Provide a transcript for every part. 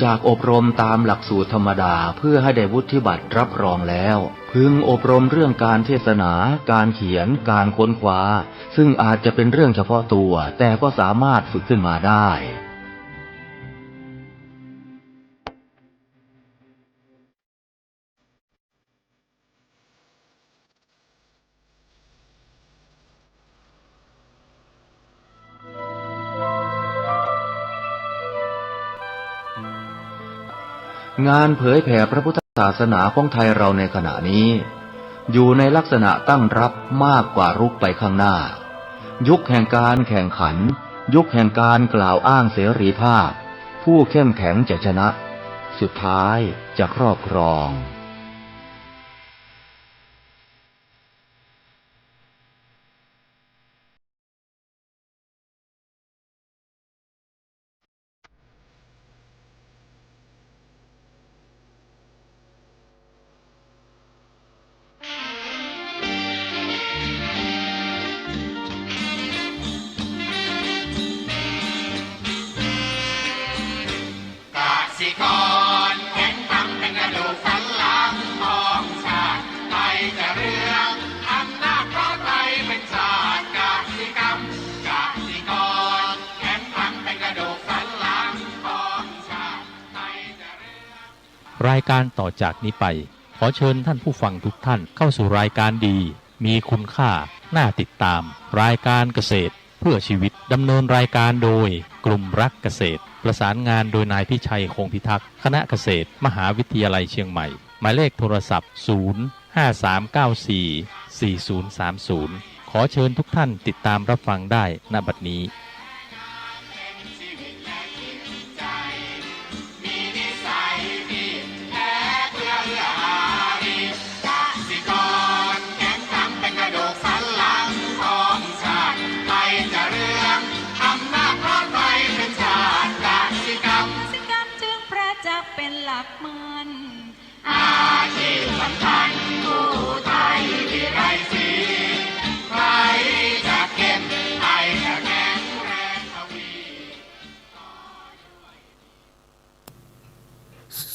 จากอบรมตามหลักสูตรธรรมดาเพื่อให้ได้วุฒิบัตรรับรองแล้วพึงอบรมเรื่องการเทศนาการเขียนการค้นคว้าซึ่งอาจจะเป็นเรื่องเฉพาะตัวแต่ก็สามารถฝึกขึ้นมาได้งานเผยแผ่พระพุทธศาสนาของไทยเราในขณะนี้อยู่ในลักษณะตั้งรับมากกว่ารุกไปข้างหน้ายุคแห่งการแข่งขันยุคแห่งการกล่าวอ้างเสรีภาพผู้เข้มแข็งจะชนะสุดท้ายจะครอบครองสิกรแข็งทำเป็นกระดูกสันหลังของชาติไทยจะเรืองอำนาจเพราะไทยเป็นชาติกสิกรรมกสิกรแข็งทำเป็นกระดูกสันหลังของชาติไทยจะเรืองรายการต่อจากนี้ไปขอเชิญท่านผู้ฟังทุกท่านเข้าสู่รายการดีมีคุณค่าน่าติดตามรายการเกษตรเพื่อชีวิตดำเนินรายการโดยกลุ่มรักเกษตรประสานงานโดยนายพิชัยคงพิทักษ์คณะเกษตรมหาวิทยาลัยเชียงใหม่หมายเลขโทรศัพท์053944030ขอเชิญทุกท่านติดตามรับฟังได้ณบัดนี้เป็นหลักมันอาชีพสำคัญผู้ไทยที่ไรสีใครจะเก็บไทยจะแข็งแรงทวี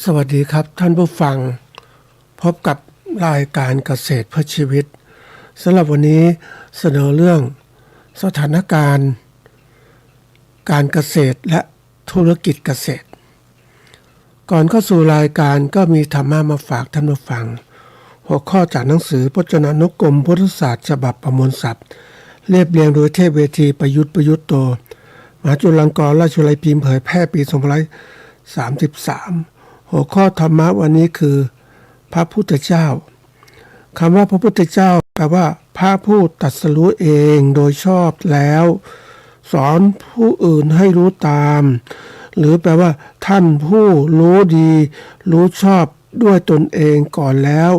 สวัสดีครับท่านผู้ฟังพบกับรายการเกษตรเพื่อชีวิตสำหรับวันนี้เสนอเรื่องสถานการณ์การเกษตรและธุรกิจเกษตรก่อนเข้าสู่รายการก็มีธรรมะมาฝากท่านผู้ฟังหัวข้อจากหนังสือพจนานุกรมพุทธศาสตร์ฉบับประมวลศัพท์เรียบเรียงโดยเทพเวทีประยุทธ์โตมหาจุฬาลงกรณราชวิทยาลัยพิมพ์เผยแพร่ปี2533หัวข้อธรรมะวันนี้คือพระพุทธเจ้าคำว่าพระพุทธเจ้าแปลว่าพระผู้ตรัสรู้เองโดยชอบแล้วสอนผู้อื่นให้รู้ตามหรือแปลว่าท่านผู้รู้ดีรู้ชอบด้วยตนเองก่อนแล้ว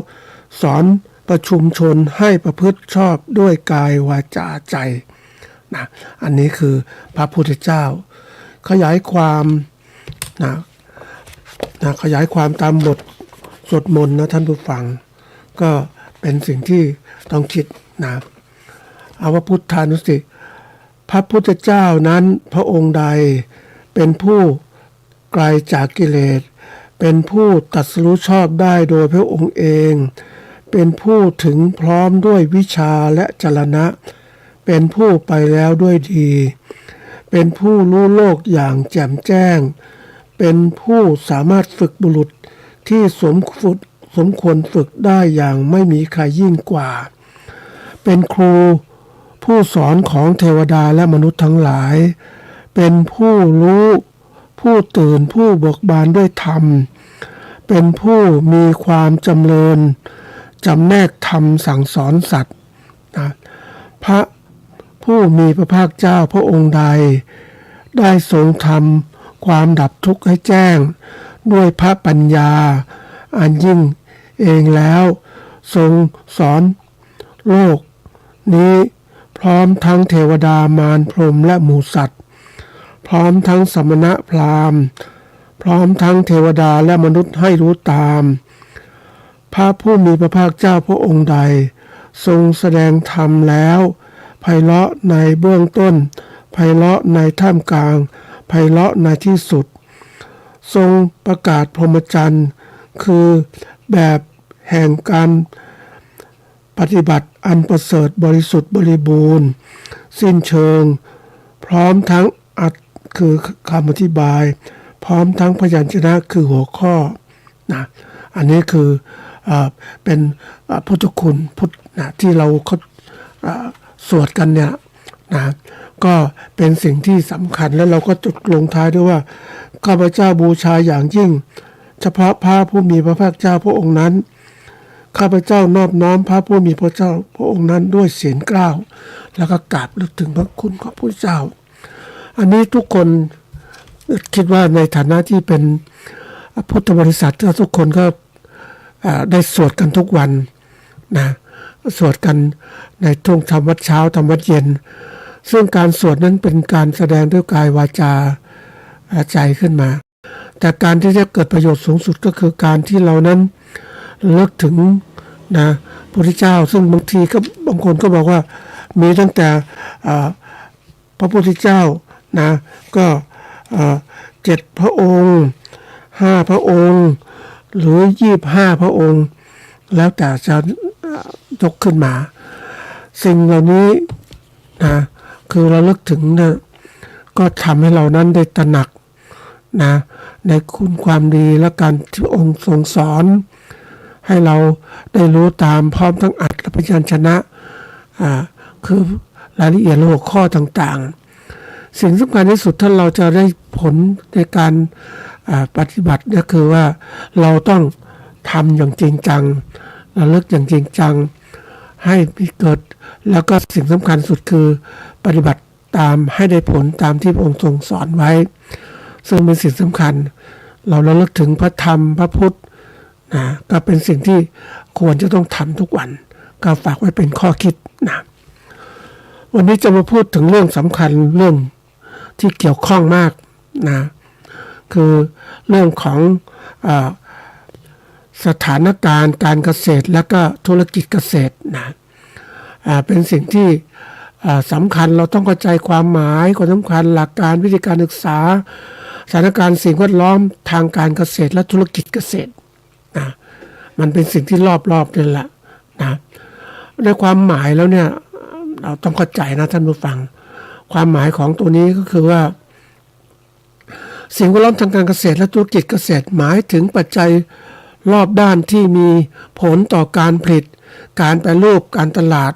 สอนประชุมชนให้ประพฤติชอบด้วยกายวาจาใจนะอันนี้คือพระพุทธเจ้าขยายความขยายความตามบทสวดมนต์นะท่านผู้ฟังก็เป็นสิ่งที่ต้องคิดนะเอาว่าพุทธานุสติพระพุทธเจ้านั้นพระองค์ใดเป็นผู้ไกลจากกิเลสเป็นผู้ตรัสรู้ชอบได้โดยพระองค์เองเป็นผู้ถึงพร้อมด้วยวิชาและจรณะเป็นผู้ไปแล้วด้วยดีเป็นผู้รู้โลกอย่างแจ่มแจ้งเป็นผู้สามารถฝึกบุรุษที่สมควรฝึกได้อย่างไม่มีใครยิ่งกว่าเป็นครูผู้สอนของเทวดาและมนุษย์ทั้งหลายเป็นผู้รู้ผู้ตื่นผู้เบิกบานด้วยธรรมเป็นผู้มีความจำเริญจำแนกธรรมสั่งสอนสัตว์นะพระผู้มีพระภาคเจ้าพระองค์ใดได้ทรงทำความดับทุกข์ให้แจ้งด้วยพระปัญญาอันยิ่งเองแล้วทรงสอนโลกนี้พร้อมทั้งเทวดามารพรหมและหมู่สัตว์พร้อมทั้งสมณะพราหมณ์พร้อมทั้งเทวดาและมนุษย์ให้รู้ตามพระผู้มีพระภาคเจ้าพระองค์ใดทรงแสดงธรรมแล้วไพเราะในเบื้องต้นไพเราะในท่ามกลางไพเราะในที่สุด ทรงประกาศพรหมจรรย์คือแบบแห่งการปฏิบัติอันประเสริฐบริสุทธิ์บริบูรณ์สิ้นเชิงพร้อมทั้งอัดคือคำอธิบายพร้อมทั้งพยัญชนะคือหัวข้อนะอันนี้คือเป็นพุทธคุณพุทธนะที่เราสวดกันเนี่ยนะก็เป็นสิ่งที่สำคัญแล้วเราก็จุดลงท้ายด้วยว่าข้าพเจ้าบูชาอย่างยิ่งเฉพาะพระผู้มีพระภาคเจ้าพระองค์นั้นข้าพเจ้านอบน้อมพระผู้มีพระเจ้าพระองค์นั้นด้วยเสียงกล้าวแล้วก็กราบลึกถึงพระคุณของพระเจ้าอันนี้ทุกคนคิดว่าในฐานะที่เป็นพุทธบริษัททุกคนก็ได้สวดกันทุกวันนะสวดกันในช่วงทำวัดเช้าทำวัดเย็นซึ่งการสวดนั้นเป็นการแสดงด้วยกายวาจาใจขึ้นมาแต่การที่จะเกิดประโยชน์สูงสุดก็คือการที่เรานั้นเลิกถึงนะพระพุทธเจ้าซึ่งบางทีก็บางคนก็บอกว่ามีตั้งแต่พระพุทธเจ้านะก็7 พระองค์5 พระองค์หรือ25 พระองค์แล้วแต่จะยกขึ้นมาสิ่งเหล่านี้นะคือเราเลิกถึงนะก็ทำให้เรานั้นได้ตระหนักนะในคุณความดีและการที่องค์ทรงสอนให้เราได้รู้ตามพร้อมทั้งอัดและพยัญชนะคือรายละเอียดหัวข้อต่างๆสิ่งสำคัญที่สุดถ้าเราจะได้ผลในการปฏิบัติก็คือว่าเราต้องทำอย่างจริงจังระลึกอย่างจริงจังให้มีเกิดแล้วก็สิ่งสำคัญสุดคือปฏิบัติตามให้ได้ผลตามที่พระองค์ทรงสอนไว้ซึ่งเป็นสิ่งสำคัญเราระลึกถึงพระธรรมพระพุทธนะก็เป็นสิ่งที่ควรจะต้องทำทุกวันก็ฝากไว้เป็นข้อคิดนะวันนี้จะมาพูดถึงเรื่องสำคัญเรื่องที่เกี่ยวข้องมากนะคือเรื่องของสถานการณ์การเกษตรและก็ธุรกิจเกษตรนะเป็นสิ่งที่สำคัญเราต้องเข้าใจความหมายความสำคัญหลักการวิธีการศึกษาสถานการณ์สิ่งแวดล้อมทางการเกษตรและธุรกิจเกษตรนะมันเป็นสิ่งที่รอบๆนี่แหละนะในความหมายแล้วเนี่ยเราต้องเข้าใจนะท่านผู้ฟังความหมายของตัวนี้ก็คือว่าสิ่งแวดล้อมทางการเกษตรและธุรกิจเกษตรหมายถึงปัจจัยรอบด้านที่มีผลต่อการผลิตการแปรรูปการตลาด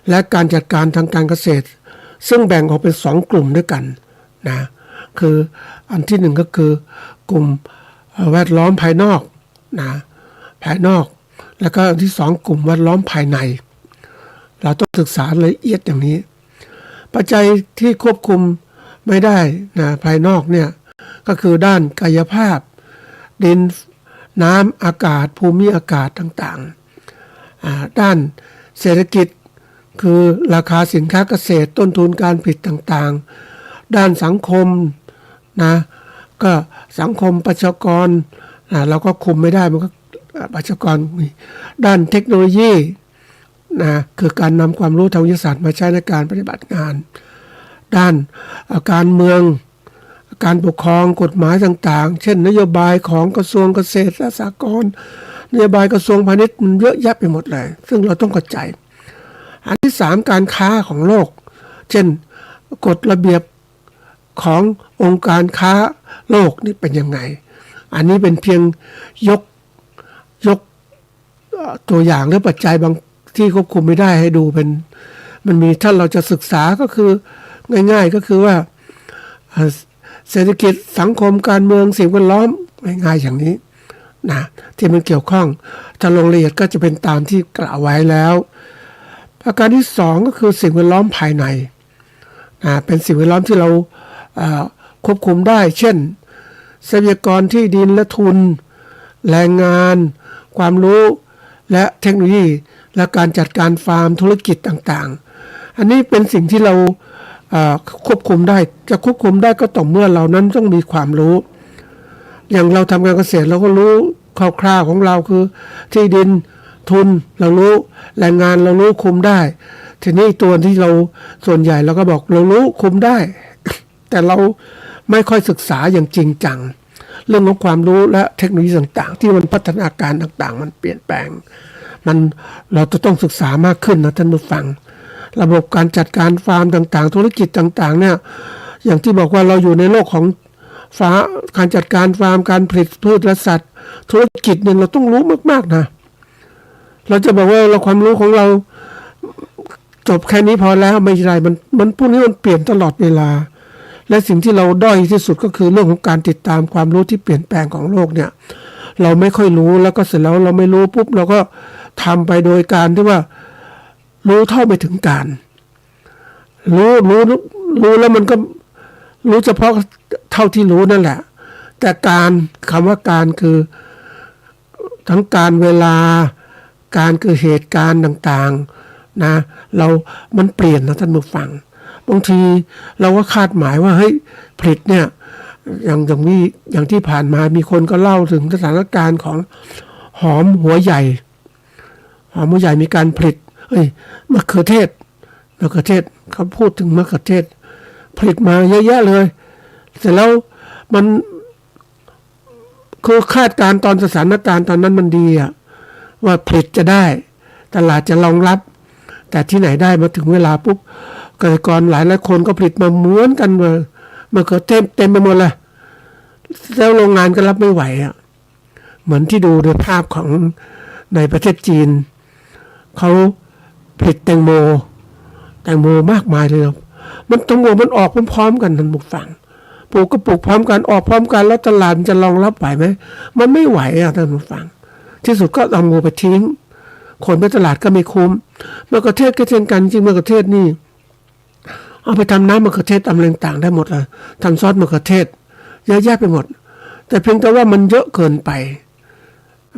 และการจัดการทางการเกษตรซึ่งแบ่งออกเป็น2 กลุ่มด้วยกันนะคืออันที่1ก็คือกลุ่มแวดล้อมภายนอกนะภายนอกแล้วก็อันที่2กลุ่มแวดล้อมภายในเราต้องศึกษาละเอียดอย่างนี้ปัจจัยที่ควบคุมไม่ได้นะภายนอกเนี่ยก็คือด้านกายภาพดินน้ำอากาศภูมิอากาศต่างๆด้านเศรษฐกิจคือราคาสินค้าเกษตรต้นทุนการผลิตต่างๆด้านสังคมนะก็สังคมประชากรเราก็คุมไม่ได้มันก็ประชากรด้านเทคโนโลยีนะคือการนำความรู้ทางวิทยาศาสตร์มาใช้ในการปฏิบัติงานด้านการเมืองการปกครองกฎหมายต่างๆเช่นนโยบายของกระทรวงเกษตรและสหกรณ์นโยบายกระทรวงพาณิชย์มันเยอะแยะไปหมดเลยซึ่งเราต้องเข้าใจอันที่3การค้าของโลกเช่นกฎระเบียบขององค์การค้าโลกนี่เป็นยังไงอันนี้เป็นเพียงยกตัวอย่างหรือปัจจัยบางที่ควบคุมไม่ได้ให้ดูเป็นมันมีถ้าเราจะศึกษาก็คือง่ายๆก็คือว่าเศรษฐกิจสังคมการเมืองสิ่งแวดล้อมง่ายๆอย่างนี้นะที่มันเกี่ยวข้องถ้าลงละเอียดก็จะเป็นตามที่กล่าวไว้แล้วประการที่2ก็คือสิ่งแวดล้อมภายในนะเป็นสิ่งแวดล้อมที่เราควบคุมได้เช่นทรัพยากรที่ดินและทุนแรงงานความรู้และเทคโนโลยีและการจัดการฟาร์มธุรกิจต่างๆอันนี้เป็นสิ่งที่เราควบคุมได้จะควบคุมได้ก็ต่อเมื่อเรานั้นต้องมีความรู้อย่างเราทำการเกษตรเราก็รู้คร่าวๆของเราคือที่ดินทุนเรารู้แรงงานเรารู้คุมได้ทีนี้ตัวที่เราส่วนใหญ่เราก็บอกเรารู้คุมได้ แต่เราไม่ค่อยศึกษาอย่างจริงจัง เรื่องของความรู้และเทคโนโลยีต่างๆที่มันพัฒนาการต่างๆมันเปลี่ยนแปลงเราจะต้องศึกษามากขึ้นนะท่านผู้ฟังระบบการจัดการฟาร์มต่างๆธุรกิจต่างๆเนี่ยอย่างที่บอกว่าเราอยู่ในโลกของการจัดการฟาร์มการผลิตพืชและสัตว์ธุรกิจเนี่ยเราต้องรู้มากๆนะเราจะบอกว่าเราความรู้ของเราจบแค่นี้พอแล้วไม่ใช่มันพวกนี้มันเปลี่ยนตลอดเวลาและสิ่งที่เราด้อยที่สุดก็คือเรื่องของการติดตามความรู้ที่เปลี่ยนแปลงของโลกเนี่ยเราไม่ค่อยรู้แล้วก็เสร็จแล้วเราไม่รู้ปุ๊บเราก็ทำไปโดยการที่ว่ารู้เท่าไม่ถึงการรู้แล้วมันก็รู้เฉพาะเท่าที่รู้นั่นแหละแต่คำว่าการคือทั้งการเวลาการคือเหตุการณ์ต่างๆนะมันเปลี่ยนนะท่านผู้ฟังบางทีเราก็คาดหมายว่าเฮ้ยผลิตเนี่ยอย่างที่ผ่านมามีคนก็เล่าถึงสถานการณ์ของหอมหัวใหญ่มีการผลิตมะเขือเทศเขาพูดถึงมะเขือเทศผลิตมาเยอะแยะเลยเสร็จแล้วมันคือคาดการณ์ตอนสถานการณ์ตอนนั้นมันดีอะว่าผลิตจะได้ตลาดจะรองรับแต่ที่ไหนได้มาถึงเวลาปุ๊บเกษตรกรหลายคนก็ผลิตมาเหมือนกันเลยมะเขือเทศเต็มไปหมดเลยแล้วโรงงานก็รับไม่ไหวอ่ะเหมือนที่ดูในภาพของในประเทศจีนเขาผลิตแตงโมมากมายเลยมันแตงโมมันออกพร้อมๆกันท่านผู้ฟังปลูกก็ปลูกพร้อมกันออกพร้อมกันแล้วตลาดจะรองรับไหวไหมมันไม่ไหวอ่ะท่านผู้ฟังที่สุดก็เอาโมไปทิ้งคนไปตลาดก็ไม่คุ้มมะเขือเทศก็เช่นกันจริงมะเขือเทศนี่เอาไปทำน้ำมะเขือเทศตำอะไรต่างได้หมดเลยทำซอสมะเขือเทศเยอะแยะไปหมดแต่เพียงแต่ว่ามันเยอะเกินไป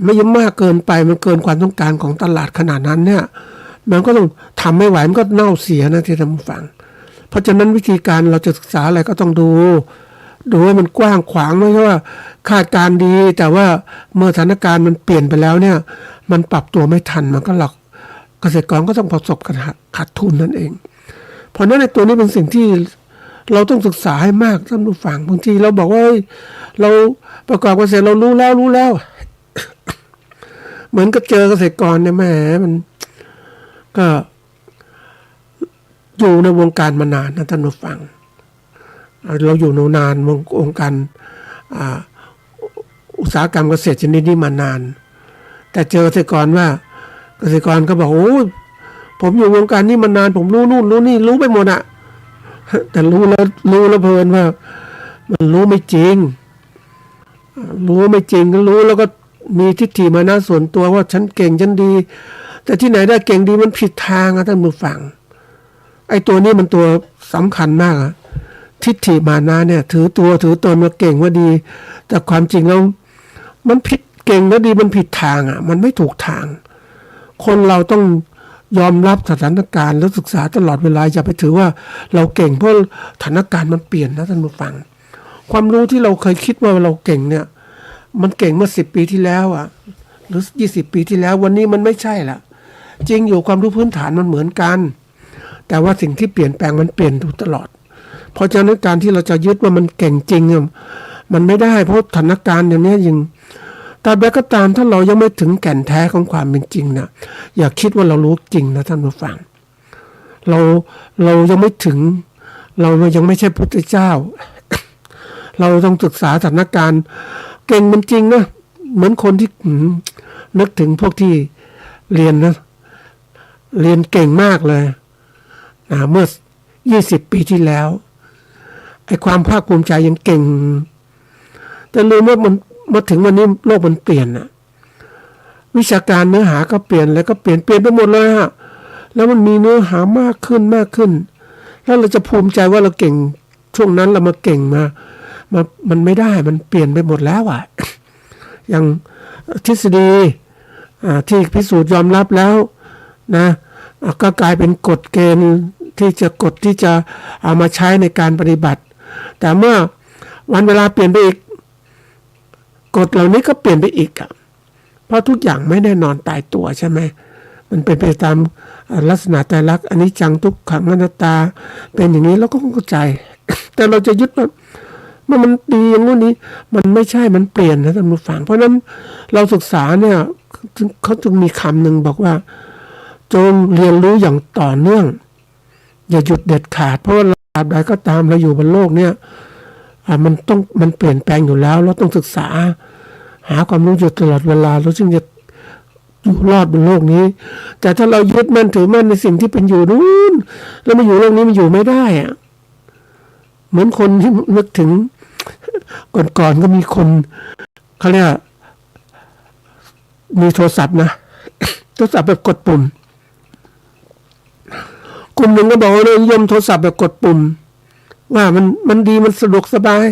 ไม่เยอะมากเกินไปมันเกินความต้องการของตลาดขนาดนั้นเนี่ยมันก็ต้องทำไม่ไหวมันก็เน่าเสียนะที่ท่านผู้ฟังเพราะฉะนั้นวิธีการเราจะศึกษาอะไรก็ต้องดูให้มันกว้างขวางไม่ใช่ว่าคาดการณ์ดีแต่ว่าเมื่อสถานการณ์มันเปลี่ยนไปแล้วเนี่ยมันปรับตัวไม่ทันมันก็เกษตรกรก็ต้องประสบกับขาดทุนนั่นเองเพราะนั้นในตัวนี้เป็นสิ่งที่เราต้องศึกษาให้มากท่านผู้ฟังบางทีเราบอกว่าเราประกอบเกษตรเรารู้แล้ว เหมือนกับเจอเกษตรกรเนี่ยแหมมันก็อยู่ในวงการมานานนะท่านผู้ฟังเราอยู่นานวงการอุตสาหกรรมเกษตรชนิดนี้มานานแต่เจอเกษตรกรว่าเกษตรกรก็บอกโอ้ยผมอยู่วงการนี้มานานผมรู้นู่นรู้นี่รู้ไปหมดอะแต่รู้แล้วเพลินว่ามันรู้ไม่จริงก็รู้แล้วก็มีทิฏฐิมานะส่วนตัวว่าฉันเก่งฉันดีแต่ที่ไหนได้เก่งดีมันผิดทางนะท่านผู้ฟังไอ้ตัวนี้มันตัวสำคัญมากอะทิฏฐิมานะเนี่ยถือตนว่าเก่งว่าดีแต่ความจริงแล้วมันผิดเก่งแล้วดีมันผิดทางอ่ะมันไม่ถูกทางคนเราต้องยอมรับสถานการณ์แล้วศึกษาตลอดเวลาอย่าไปถือว่าเราเก่งเพราะสถานการณ์มันเปลี่ยนนะท่านผู้ฟังความรู้ที่เราเคยคิดว่าเราเก่งเนี่ยมันเก่งเมื่อ10 ปีที่แล้วอ่ะหรือ20 ปีที่แล้ววันนี้มันไม่ใช่ละจริงอยู่ความรู้พื้นฐานมันเหมือนกันแต่ว่าสิ่งที่เปลี่ยนแปลงมันเปลี่ยนตลอดเพราะฉะนั้นการที่เราจะยึดว่ามันเก่งจริงมันไม่ได้เพราะสถานการณ์อย่างนี้ยังแต่แบบก็ตามถ้าเรายังไม่ถึงแก่นแท้ของความเป็นจริงนะอย่าคิดว่าเรารู้จริงนะท่านผู้ฟังเรายังไม่ถึงเรายังไม่ใช่พุทธเจ้า เราต้องศึกษาสถานการณ์เก่งมันจริงนะเหมือนคนที่นึกถึงพวกที่เรียนเก่งมากเลยเมื่อ20 ปีที่แล้วไอ้ความภาคภูมิใจยังเก่งแต่ลืมว่ามันมาถึงวันนี้โลกมันเปลี่ยนนะวิชาการเนื้อหาก็เปลี่ยนแล้วก็เปลี่ยนไปหมดเลยฮะแล้วมันมีเนื้อหามากขึ้นแล้วเราจะภูมิใจว่าเราเก่งช่วงนั้นเรามาเก่งมันไม่ได้มันเปลี่ยนไปหมดแล้วอ่ะอย่างทฤษฎีที่พิสูจน์ยอมรับแล้วนะก็กลายเป็นกฎเกณฑ์ที่จะเอามาใช้ในการปฏิบัติแต่เมื่อวันเวลาเปลี่ยนไปอีกกฎเหล่านี้ก็เปลี่ยนไปอีกอ่ะเพราะทุกอย่างไม่แน่นอนตายตัวใช่ไหมมันเป็นไปตามลักษณะไตรลักษณ์อนิจจังทุกขังอนัตตาเป็นอย่างนี้เราก็เข้าใจ แต่เราจะยึดว่า เมื่อมันดีอย่างนู้นนี้มันไม่ใช่มันเปลี่ยนนะท่านผู้ฟังเพราะฉะนั้นเราศึกษาเนี่ยเขาจึงมีคำหนึ่งบอกว่าจงเรียนรู้อย่างต่อเนื่องอย่าหยุดเด็ดขาดเพราะว่าตราบใดก็ตามเราอยู่บนโลกเนี่ยมันเปลี่ยนแปลงอยู่แล้วเราต้องศึกษาหาความรู้อยู่ตลอดเวลาเราจึงจะอยู่รอดบนโลกนี้แต่ถ้าเรายึดมั่นถือมั่นในสิ่งที่เป็นอยู่นู้นแล้วมาอยู่โลกนี้มันอยู่ไม่ได้อะเหมือนคนที่นึกถึงก่อนก็มีคนเขาเรียกมีโทรศัพท์นะโทรศัพท์แบบกดปุ่มกลุ่มหนึ่งก็บอกว่านิยมโทรศัพท์แบบกดปุ่มว่ามันดีมันสะดวกสบาย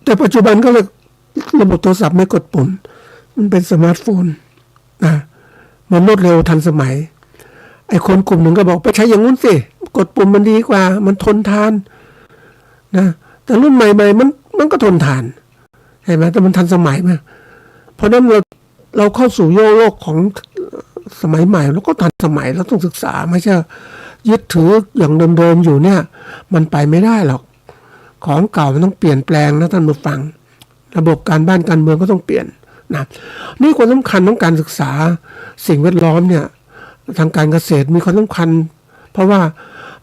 แต่ปัจจุบันก็เลยระบบโทรศัพท์ไม่กดปุ่มมันเป็นสมาร์ทโฟนนะมันรวดเร็วทันสมัยไอ้คนกลุ่มหนึ่งก็บอกไปใช้อย่างงู้นสิกดปุ่มมันดีกว่ามันทนทานนะแต่รุ่นใหม่ๆมันก็ทนทานเห็นไหมแต่มันทันสมัยไหมเพราะนั้นเราเข้าสู่โลกของสมัยใหม่แล้วก็ทันสมัยเราต้องศึกษาไม่ใช่ยึดถืออย่างเดิมๆอยู่เนี่ยมันไปไม่ได้หรอกของเก่ามันต้องเปลี่ยนแปลงนะท่านผู้ฟังระบบการบ้านการเมืองก็ต้องเปลี่ยนนะนี่ความสำคัญของการศึกษาสิ่งแวดล้อมเนี่ยทางการเกษตรมีความสำคัญเพราะว่า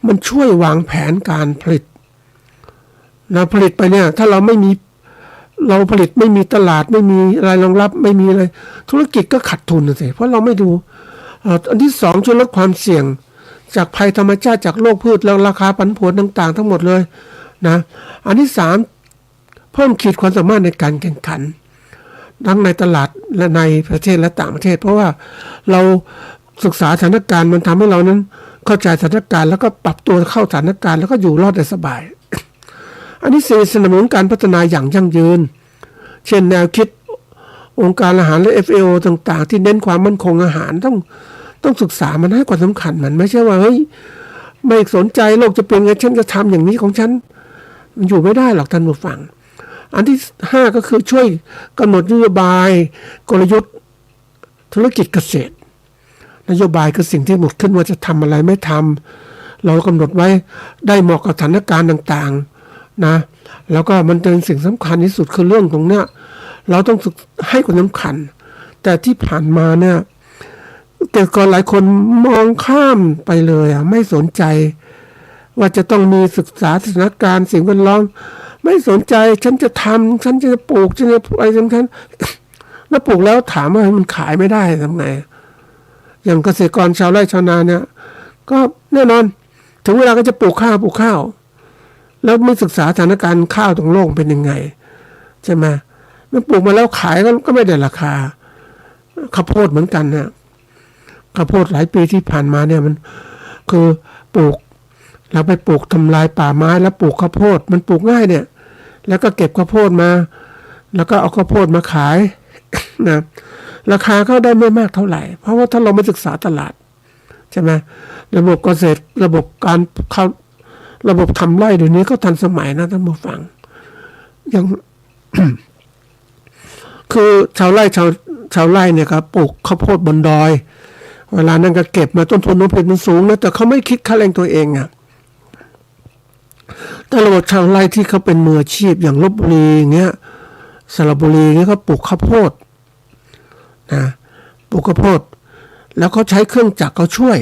มันช่วยวางแผนการผลิตนะผลิตไปเนี่ยถ้าเราผลิตไม่มีตลาดไม่มีรายรองรับไม่มีอะไรธุรกิจก็ขาดทุนสิเพราะเราไม่ดูอันที่สองช่วยลดความเสี่ยงจากภัยธรรมชาติจากโรคพืชแล้วราคาผันผวนต่างๆทั้งหมดเลยนะอันที่สามเพิ่มขีดความสามารถในการแข่งขันทั้งในตลาดและในประเทศและต่างประเทศเพราะว่าเราศึกษาสถานการณ์มันทำให้เรานั้นเข้าใจสถานการณ์แล้วก็ปรับตัวเข้าสถานการณ์แล้วก็อยู่รอดได้สบายอันที่สี่สนับสนุนการพัฒนาอย่างยั่งยืนเช่นแนวคิดองค์การอาหารและ FAO ต่างๆที่เน้นความมั่นคงอาหารต้องศึกษามันให้ความสำคัญมันไม่ใช่ว่าเฮ้ยไม่สนใจโลกจะเป็นไงฉันจะทำอย่างนี้ของฉันมันอยู่ไม่ได้หรอกท่านผู้ฟังอันที่ห้าก็คือช่วยกำหนดนโยบายกลยุทธ์ธุรกิจเกษตรนโยบายคือสิ่งที่หมดขึ้นว่าจะทำอะไรไม่ทำเรากำหนดไว้ได้เหมาะกับสถานการณ์ต่างๆนะแล้วก็มันเป็นสิ่งสำคัญที่สุดคือเรื่องตรงเนี้ยเราต้องให้ความสำคัญแต่ที่ผ่านมาเนี่ยเกษตรกรหลายคนมองข้ามไปเลยไม่สนใจว่าจะต้องมีศึกษาสถานการณ์สิ่งแวดล้อมไม่สนใจฉันจะทำฉันจะปลูกฉันจะอะไรสำคัญแล้วปลูกแล้วถามว่ามันขายไม่ได้ทำไงอย่างเกษตรกรชาวไร่ชาวนาเนี่ยก็แน่นอนถึงเวลาก็จะปลูกข้าวแล้วไม่ศึกษาสถานการณ์ข้าวตรงโลกเป็นยังไงใช่ไหมมันปลูกมาแล้วขายก็ไม่ได้ราคาข้าวโพดเหมือนกันเนี่ยข้าวโพดหลายปีที่ผ่านมาเนี่ยมันคือปลูกเราไปปลูกทำลายป่าไม้แล้วปลูกข้าวโพดมันปลูกง่ายเนี่ยแล้วก็เก็บข้าวโพดมาแล้วก็เอาข้าวโพดมาขายนะราคาก็ได้ไม่มากเท่าไหร่เพราะว่าถ้าเราไม่ศึกษาตลาดใช่ไหมระบบเกษตรระบบการเข้าระบบทำไร่เดี๋ยวนี้ก็ทันสมัยนะท่านผู้ฟังอย่าง คือชาวไร่เนี่ยครับปลูกข้าวโพดบนดอยเวลานั้นก็เก็บมาต้นทุนผลิตมันสูงนะแต่เขาไม่คิดค่าแรงตัวเองแต่ระบบชาวไร่ที่เขาเป็นมืออาชีพอย่างลพบุรีอย่างเงี้ยสระบุรีเงี้ยเขาปลูกข้าวโพดนะปลูกข้าวโพดแล้วเขาใช้เครื่องจักรเขาช่วย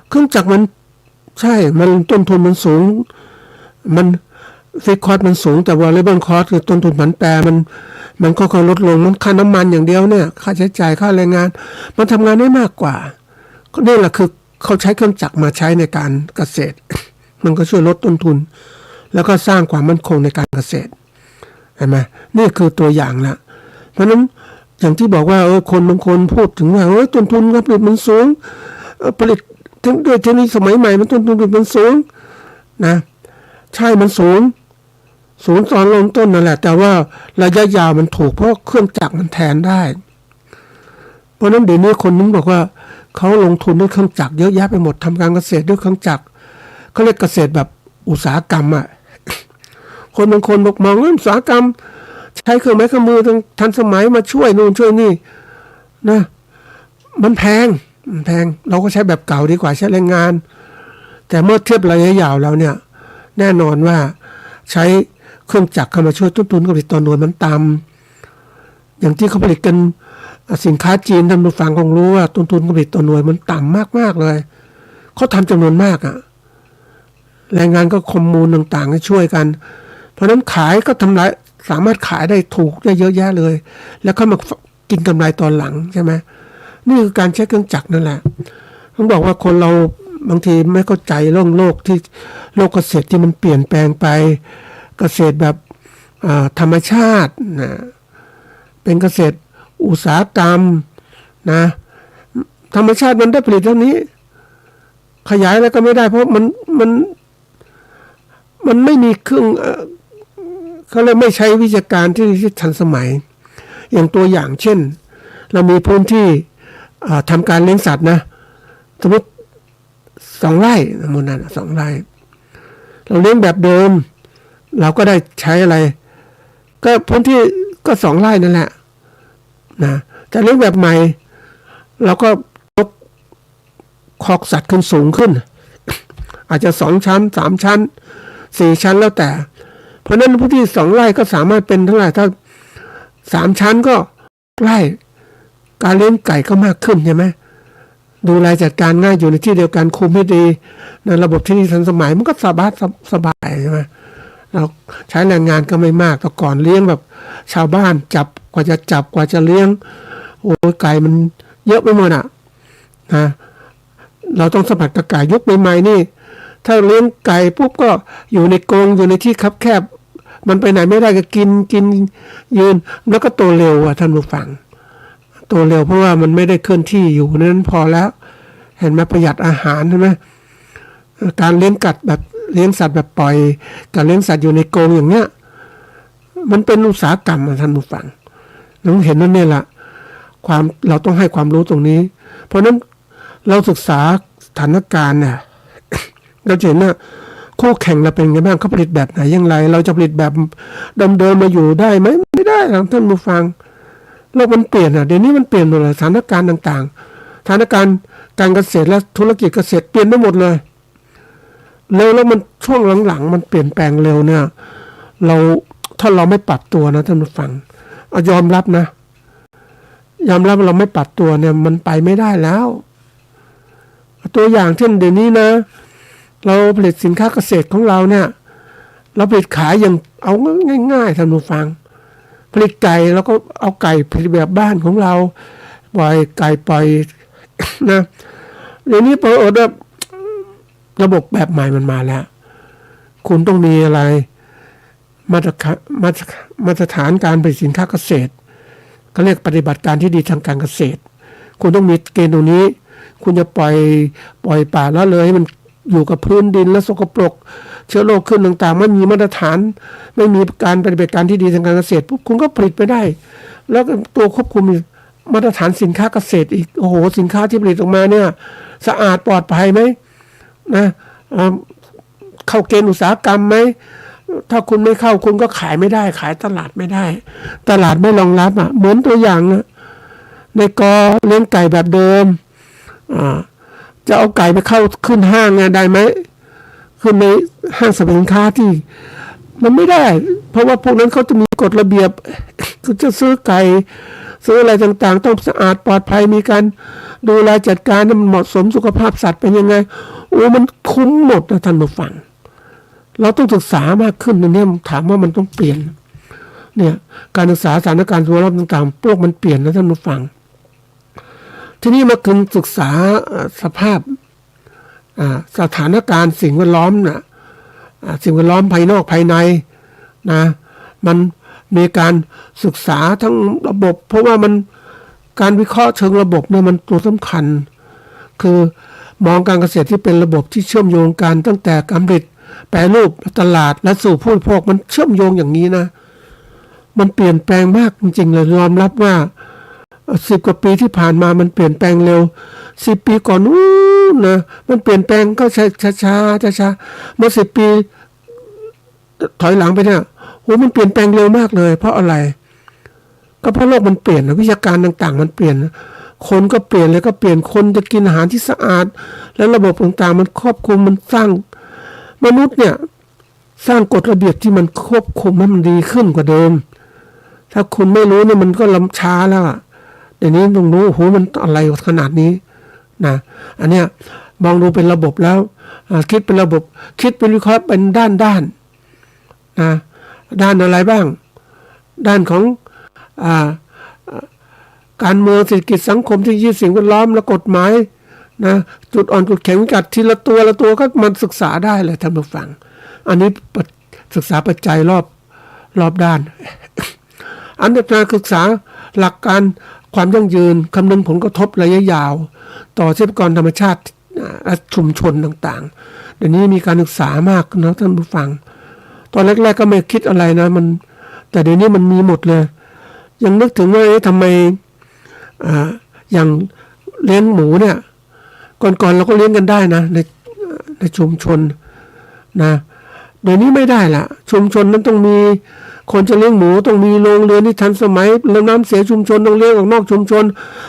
เครื่องจักรมันใช่มันต้นทุนมันสูงมันฟิกคอสมันสูงแต่ว่าเลเบลคอสคือต้นทุนผันแปรมันค่อยๆลดลงมันค่าน้ำมันอย่างเดียวเนี่ยค่าใช้จ่ายค่าแรงงานมันทำงานได้มากกว่าก็นี่แหละคือเขาใช้เครื่องจักรมาใช้ในการเกษตร มันก็ช่วยลดต้นทุนแล้วก็สร้างความมั่นคงในการเกษตรเห็นไหมนี่คือตัวอย่างละเพราะฉะนั้นอย่างที่บอกว่าคนบางคนพูดถึงว่าต้นทุนการผลิตมันสูงผลิตด้วยเทคโนโลยีสมัยใหม่มันต้นทุนผลิตมันสูงนะใช่มันสูงตอนลงต้นนั่นแหละแต่ว่าระยะยาวมันถูกเพราะเครื่องจักรมันแทนได้เพราะนั้นเดี๋ยวนี้คนนึงบอกว่าเขาลงทุนด้วยเครื่องจักรเยอะแยะไปหมดทำการเกษตรด้วยเครื่องจักรเขาเรียกเกษตรแบบอุตสาหกรรมคนบางคนบอกมองว่าอุตสาหกรรมใช้เครื่องไม้เครื่องมือทันสมัยมาช่วยนู่นช่วยนี่นะมันแพงเราก็ใช้แบบเก่าดีกว่าใช้แรงงานแต่เมื่อเทียบระยะยาวแล้วเนี่ย แน่นอนว่าใช้เครื่องจักรเข้ามาช่วยต้นทุนการผลิตต่อหน่วยมันต่ำอย่างที่เขาผลิตกันสินค้าจีนท่านผู้ฟังคงรู้ว่าต้นทุนการผลิตต่อหน่วยมันต่ำมากๆเลยเขาทำจำนวนมากอะแรงงานก็คอมมูนต่างๆช่วยกันเพราะนั้นขายก็ทำไรสามารถขายได้ถูกได้เยอะแยะเลยแล้วเขามากินกำไรตอนหลังใช่ไหมนี่คือการใช้เครื่องจักรนั่นแหละต้องบอกว่าคนเราบางทีไม่เข้าใจเรื่องโลกเกษตรที่มันเปลี่ยนแปลงไปเกษตรแบบธรรมชาตินะเป็นเกษตรอุตสาหกรรมนะธรรมชาติมันได้ผลิตเท่านี้ขยายอะไรก็ไม่ได้เพราะมันไม่มีเครื่องเขาเลยไม่ใช้วิชาการที่ทันสมัยอย่างตัวอย่างเช่นเรามีพื้นที่ทำการเลี้ยงสัตว์นะสมมติ2 ไร่มูลนั้น2 ไร่เราเลี้ยงแบบเดิมเราก็ได้ใช้อะไรก็พื้นที่ก็2 ไร่นั่นแหละนะแต่เลี้ยงแบบใหม่เราก็ยกคอกสัตว์ขึ้นสูงขึ้นอาจจะ2 ชั้น3 ชั้น4 ชั้นแล้วแต่เพราะนั้นพื้นที่2 ไร่ก็สามารถเป็นเท่าไหร่ถ้า3 ชั้นก็ไร่การเลี้ยงไก่ก็มากขึ้นใช่ไหมดูแลจัดการง่ายอยู่ในที่เดียวกันคุมให้ดีในระบบที่ทันสมัยมันก็สบายใช่ไหมเราใช้แรงงานก็ไม่มากแต่ก่อนเลี้ยงแบบชาวบ้านจับกว่าจะเลี้ยงโอ้ไก่มันเยอะไปหมดอ่ะนะเราต้องสัมผัสกับไก่ยุคใหม่ๆนี่ถ้าเลี้ยงไก่ปุ๊บก็อยู่ในกรงอยู่ในที่คับแคบมันไปไหนไม่ได้ก็กินยืนแล้วก็โตเร็วอ่ะท่านผู้ฟังโตเร็วเพราะว่ามันไม่ได้เคลื่อนที่อยู่นั้นพอแล้วเห็นไหมประหยัดอาหารใช่ไหมการเลี้ยงสัตว์แบบปล่อยการเลี้ยงสัตว์อยู่ในกรงอย่างเนี้ยมันเป็นอุตสาหกรรมท่านผู้ฟังเราเห็นนั่นเนี่ยแหละเราต้องให้ความรู้ตรงนี้เพราะนั้นเราศึกษาสถานการณ์เนี่ยเราเห็นว่าคู่แข่งเราเป็นไงบ้างเขาผลิตแบบไหนอย่างไรเราจะผลิตแบบเดิมๆมาอยู่ได้ไหมไม่ได้ท่านผู้ฟังโลกมันเปลี่ยนเดี๋ยวนี้มันเปลี่ยนหมดเลยสถานการณ์ต่างๆสถานการณ์การเกษตรและธุรกิจเกษตรเปลี่ยนไปหมดเลยแล้วมันช่วงหลังๆมันเปลี่ยนแปลงเร็วเนี่ยถ้าเราไม่ปรับตัวนะท่านผู้ฟังยอมรับเราไม่ปรับตัวเนี่ยมันไปไม่ได้แล้วตัวอย่างเช่นเดี๋ยวนี้นะเราผลิตสินค้าเกษตรของเราเนี่ยเราผลิตขายอย่างเอาง่ายๆท่านผู้ฟังผลิตไก่แล้วก็เอาไก่ผลิตแบบบ้านของเราปล่อยไก่ปล่อยนะเดี๋ยวนี้พอระบบแบบใหม่มันมาแล้วคุณต้องมีอะไรมาตรฐานการผลิตสินค้าเกษตรเขาเรียกปฏิบัติการที่ดีทางการเกษตรคุณต้องมีเกณฑ์ตรงนี้คุณจะปล่อยป่าละเลยให้มันอยู่กับพื้นดินและสกปรกเชื้อโรคขึ้นต่างๆไม่มีมาตรฐานไม่มีการปฏิบัติการที่ดีทางการเกษตรปุ๊บคุณก็ผลิตไปได้แล้วตัวควบคุมมาตรฐานสินค้าเกษตรอีกโอ้โหสินค้าที่ผลิตออกมาเนี่ยสะอาดปลอดภัยไหมนะเข้าเกณฑ์อุตสาหกรรมไหมถ้าคุณไม่เข้าคุณก็ขายไม่ได้ขายตลาดไม่ได้ตลาดไม่รองรับเหมือนตัวอย่างในกอเลี้ยงไก่แบบเดิมจะเอาไก่ไปเข้าขึ้นห้างได้ไหมขึ้นในห้างสรรพสินค้าที่มันไม่ได้เพราะว่าพวกนั้นเขาจะมีกฎระเบียบเขาจะซื้อไก่ซื้ออะไรต่างๆต้องสะอาดปลอดภัยมีการดูแลจัดการให้มันเหมาะสมสุขภาพสัตว์เป็นยังไงโอ้มันคุ้มหมดนะท่านผู้ฟังเราต้องศึกษามากขึ้นเนี่ยถามว่ามันต้องเปลี่ยนเนี่ยการศึกษาสถานการณ์สภาวะต่างๆพวกมันเปลี่ยนนะท่านผู้ฟังทีนี้มาคุณศึกษาสภาพสถานการณ์สิ่งแวดล้อมนะสิ่งแวดล้อมภายนอกภายในนะมันมีการศึกษาทั้งระบบเพราะว่ามันการวิเคราะห์เชิงระบบเนี่ยมันตัวสำคัญคือมองการเกษตรที่เป็นระบบที่เชื่อมโยงกันตั้งแต่การผลิตแปรรูปตลาดและสู่ผู้บริโภคมันเชื่อมโยงอย่างนี้นะมันเปลี่ยนแปลงมากจริงๆเลยยอมรับว่า10 กว่าปีที่ผ่านมามันเปลี่ยนแปลงเร็ว10 ปีก่อนนู้นนะมันเปลี่ยนแปลงก็ช้าเมื่อ10 ปีถอยหลังไปเนี่ยโหมันเปลี่ยนแปลงเร็วมากเลยเพราะอะไรก็เพราะโลกมันเปลี่ยนวิชาการต่างๆมันเปลี่ยนคนก็เปลี่ยนเลยก็เปลี่ยนคนจะกินอาหารที่สะอาดและระบบต่างๆมันครอบคลุมมันสร้างมนุษย์เนี่ย สร้างกฎระเบียบที่มันควบคุมให้มันดีขึ้นกว่าเดิมถ้าคุณไม่รู้เนี่ยมันก็ล้ำช้าแล้วอ่ะเดี๋ยวนี้ต้องรู้โอ้โหมันอะไรขนาดนี้นะอันเนี้ยมองดูเป็นระบบแล้วคิดเป็นระบบคิดเป็นวิเคราะห์เป็นด้านนะด้านอะไรบ้างด้านของการเมืองเศรษฐกิจสังคมที่ยึดสิ่งแวดล้อมและกฎหมายนะจุดอ่อนจุดแข็งกัดทีละตัวก็มันศึกษาได้เลยท่านผู้ฟังอันนี้ศึกษาปัจจัยรอบด้าน อันดับการศึกษาหลักการความยั่งยืนคำนึงผลกระทบระยะยาวต่อทรัพยากรธรรมชาติชุมชนต่างๆเดี๋ยวนี้มีการศึกษามากนะท่านผู้ฟังตอนแรกๆก็ไม่คิดอะไรนะมันแต่เดี๋ยวนี้มันมีหมดเลยยังนึกถึงว่าทำไมอย่างเลี้ยงหมูเนี่ยก่อนเราก็เลี้ยงกันได้นะในชุมชนนะเดี๋ยวนี้ไม่ได้ละชุมชนนั้นต้องมีคนจะเลี้ยงหมูต้องมีโรงเรือนที่ทันสมัยเรื่องน้ำเสียชุมชนต้องเลี้ยงออกนอกชุมชน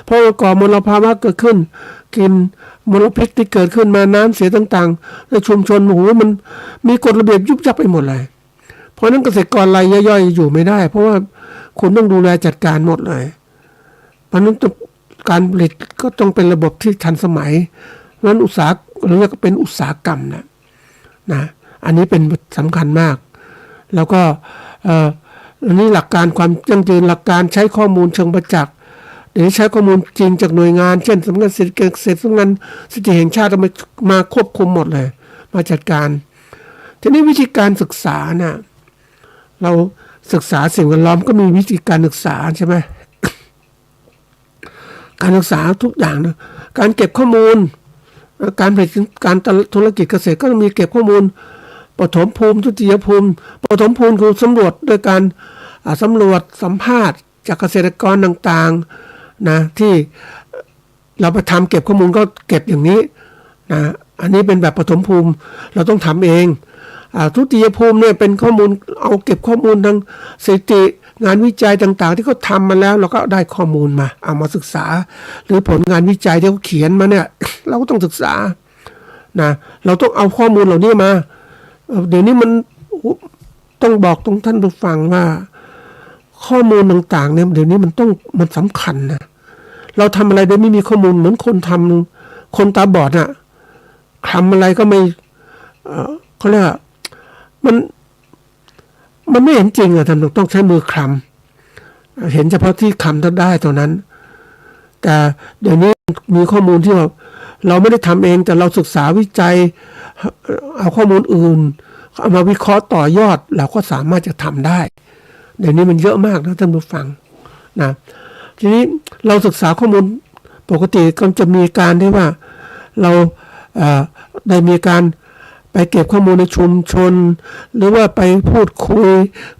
เพราะก่อมลภาวะเกิดขึ้นกินมลพิษที่เกิดขึ้นมาน้ำเสียต่างๆในชุมชนโอ้โหมันมีกฎระเบียบยุบยับไปหมดเลยเพราะนั้นเกษตรกรรายย่อยๆอยู่ไม่ได้เพราะว่าคุณต้องดูแลจัดการหมดเลยเพราะนั้นการผลิตก็ต้องเป็นระบบที่ทันสมัยนั้นเรียกว่าเป็นอุตสาหกรรมนะอันนี้เป็นสำคัญมากแล้วก็อันนี้หลักการความยั่งยืนหลักการใช้ข้อมูลเชิงประจักษ์เดี๋ยวใช้ข้อมูลจริงจากหน่วยงานเช่นสำนักงานเศรษฐกิจสำนักงานเศรษฐกิจแห่งชาติมาควบคุมหมดเลยมาจัดการทีนี้วิธีการศึกษานะเราศึกษาสิ่งแวดล้อมก็มีวิธีการศึกษาใช่ไหม การศึกษาทุกอย่างนะการเก็บข้อมูลการผลิตการธุรกิจเกษตรก็ต้องมีเก็บข้อมูลปฐมภูมิทุติยภูมิปฐมภูมิคือสำรวจด้วยการสำรวจสัมภาษณ์จากเกษตรกรต่างๆนะที่เราไปทำเก็บข้อมูลก็เก็บอย่างนี้นะอันนี้เป็นแบบปฐมภูมิเราต้องทำเองทุติยภูมิเนี่ยเป็นข้อมูลเอาเก็บข้อมูลทางสถิติงานวิจัยต่างๆที่เขาทำมาแล้วเราก็ได้ข้อมูลมาเอามาศึกษาหรือผลงานวิจัยที่เขาเขียนมาเนี่ย เราก็ต้องศึกษานะเราต้องเอาข้อมูลเหล่านี้มาเดี๋ยวนี้มันต้องบอกตรงท่านผู้ฟังว่าข้อมูลต่างๆเนี่ยเดี๋ยวนี้มันสำคัญนะเราทำอะไรโดยไม่มีข้อมูลเหมือนคนตาบอดน่ะทำอะไรก็ไม่เขาเรียกว่ามันไม่เห็นจริงอะท่านต้องใช้มือคลำเห็นเฉพาะที่คลำได้เท่านั้นแต่เดี๋ยวนี้มีข้อมูลที่เราไม่ได้ทำเองแต่เราศึกษาวิจัยเอาข้อมูลอื่นเอามาวิเคราะห์ต่อยอดเราก็สามารถจะทำได้เดี๋ยวนี้มันเยอะมากนะท่านผู้ฟังนะทีนี้เราศึกษาข้อมูลปกติก็จะมีการที่ว่าเราได้มีการไปเก็บข้อมูลในชุมชนหรือว่าไปพูดคุย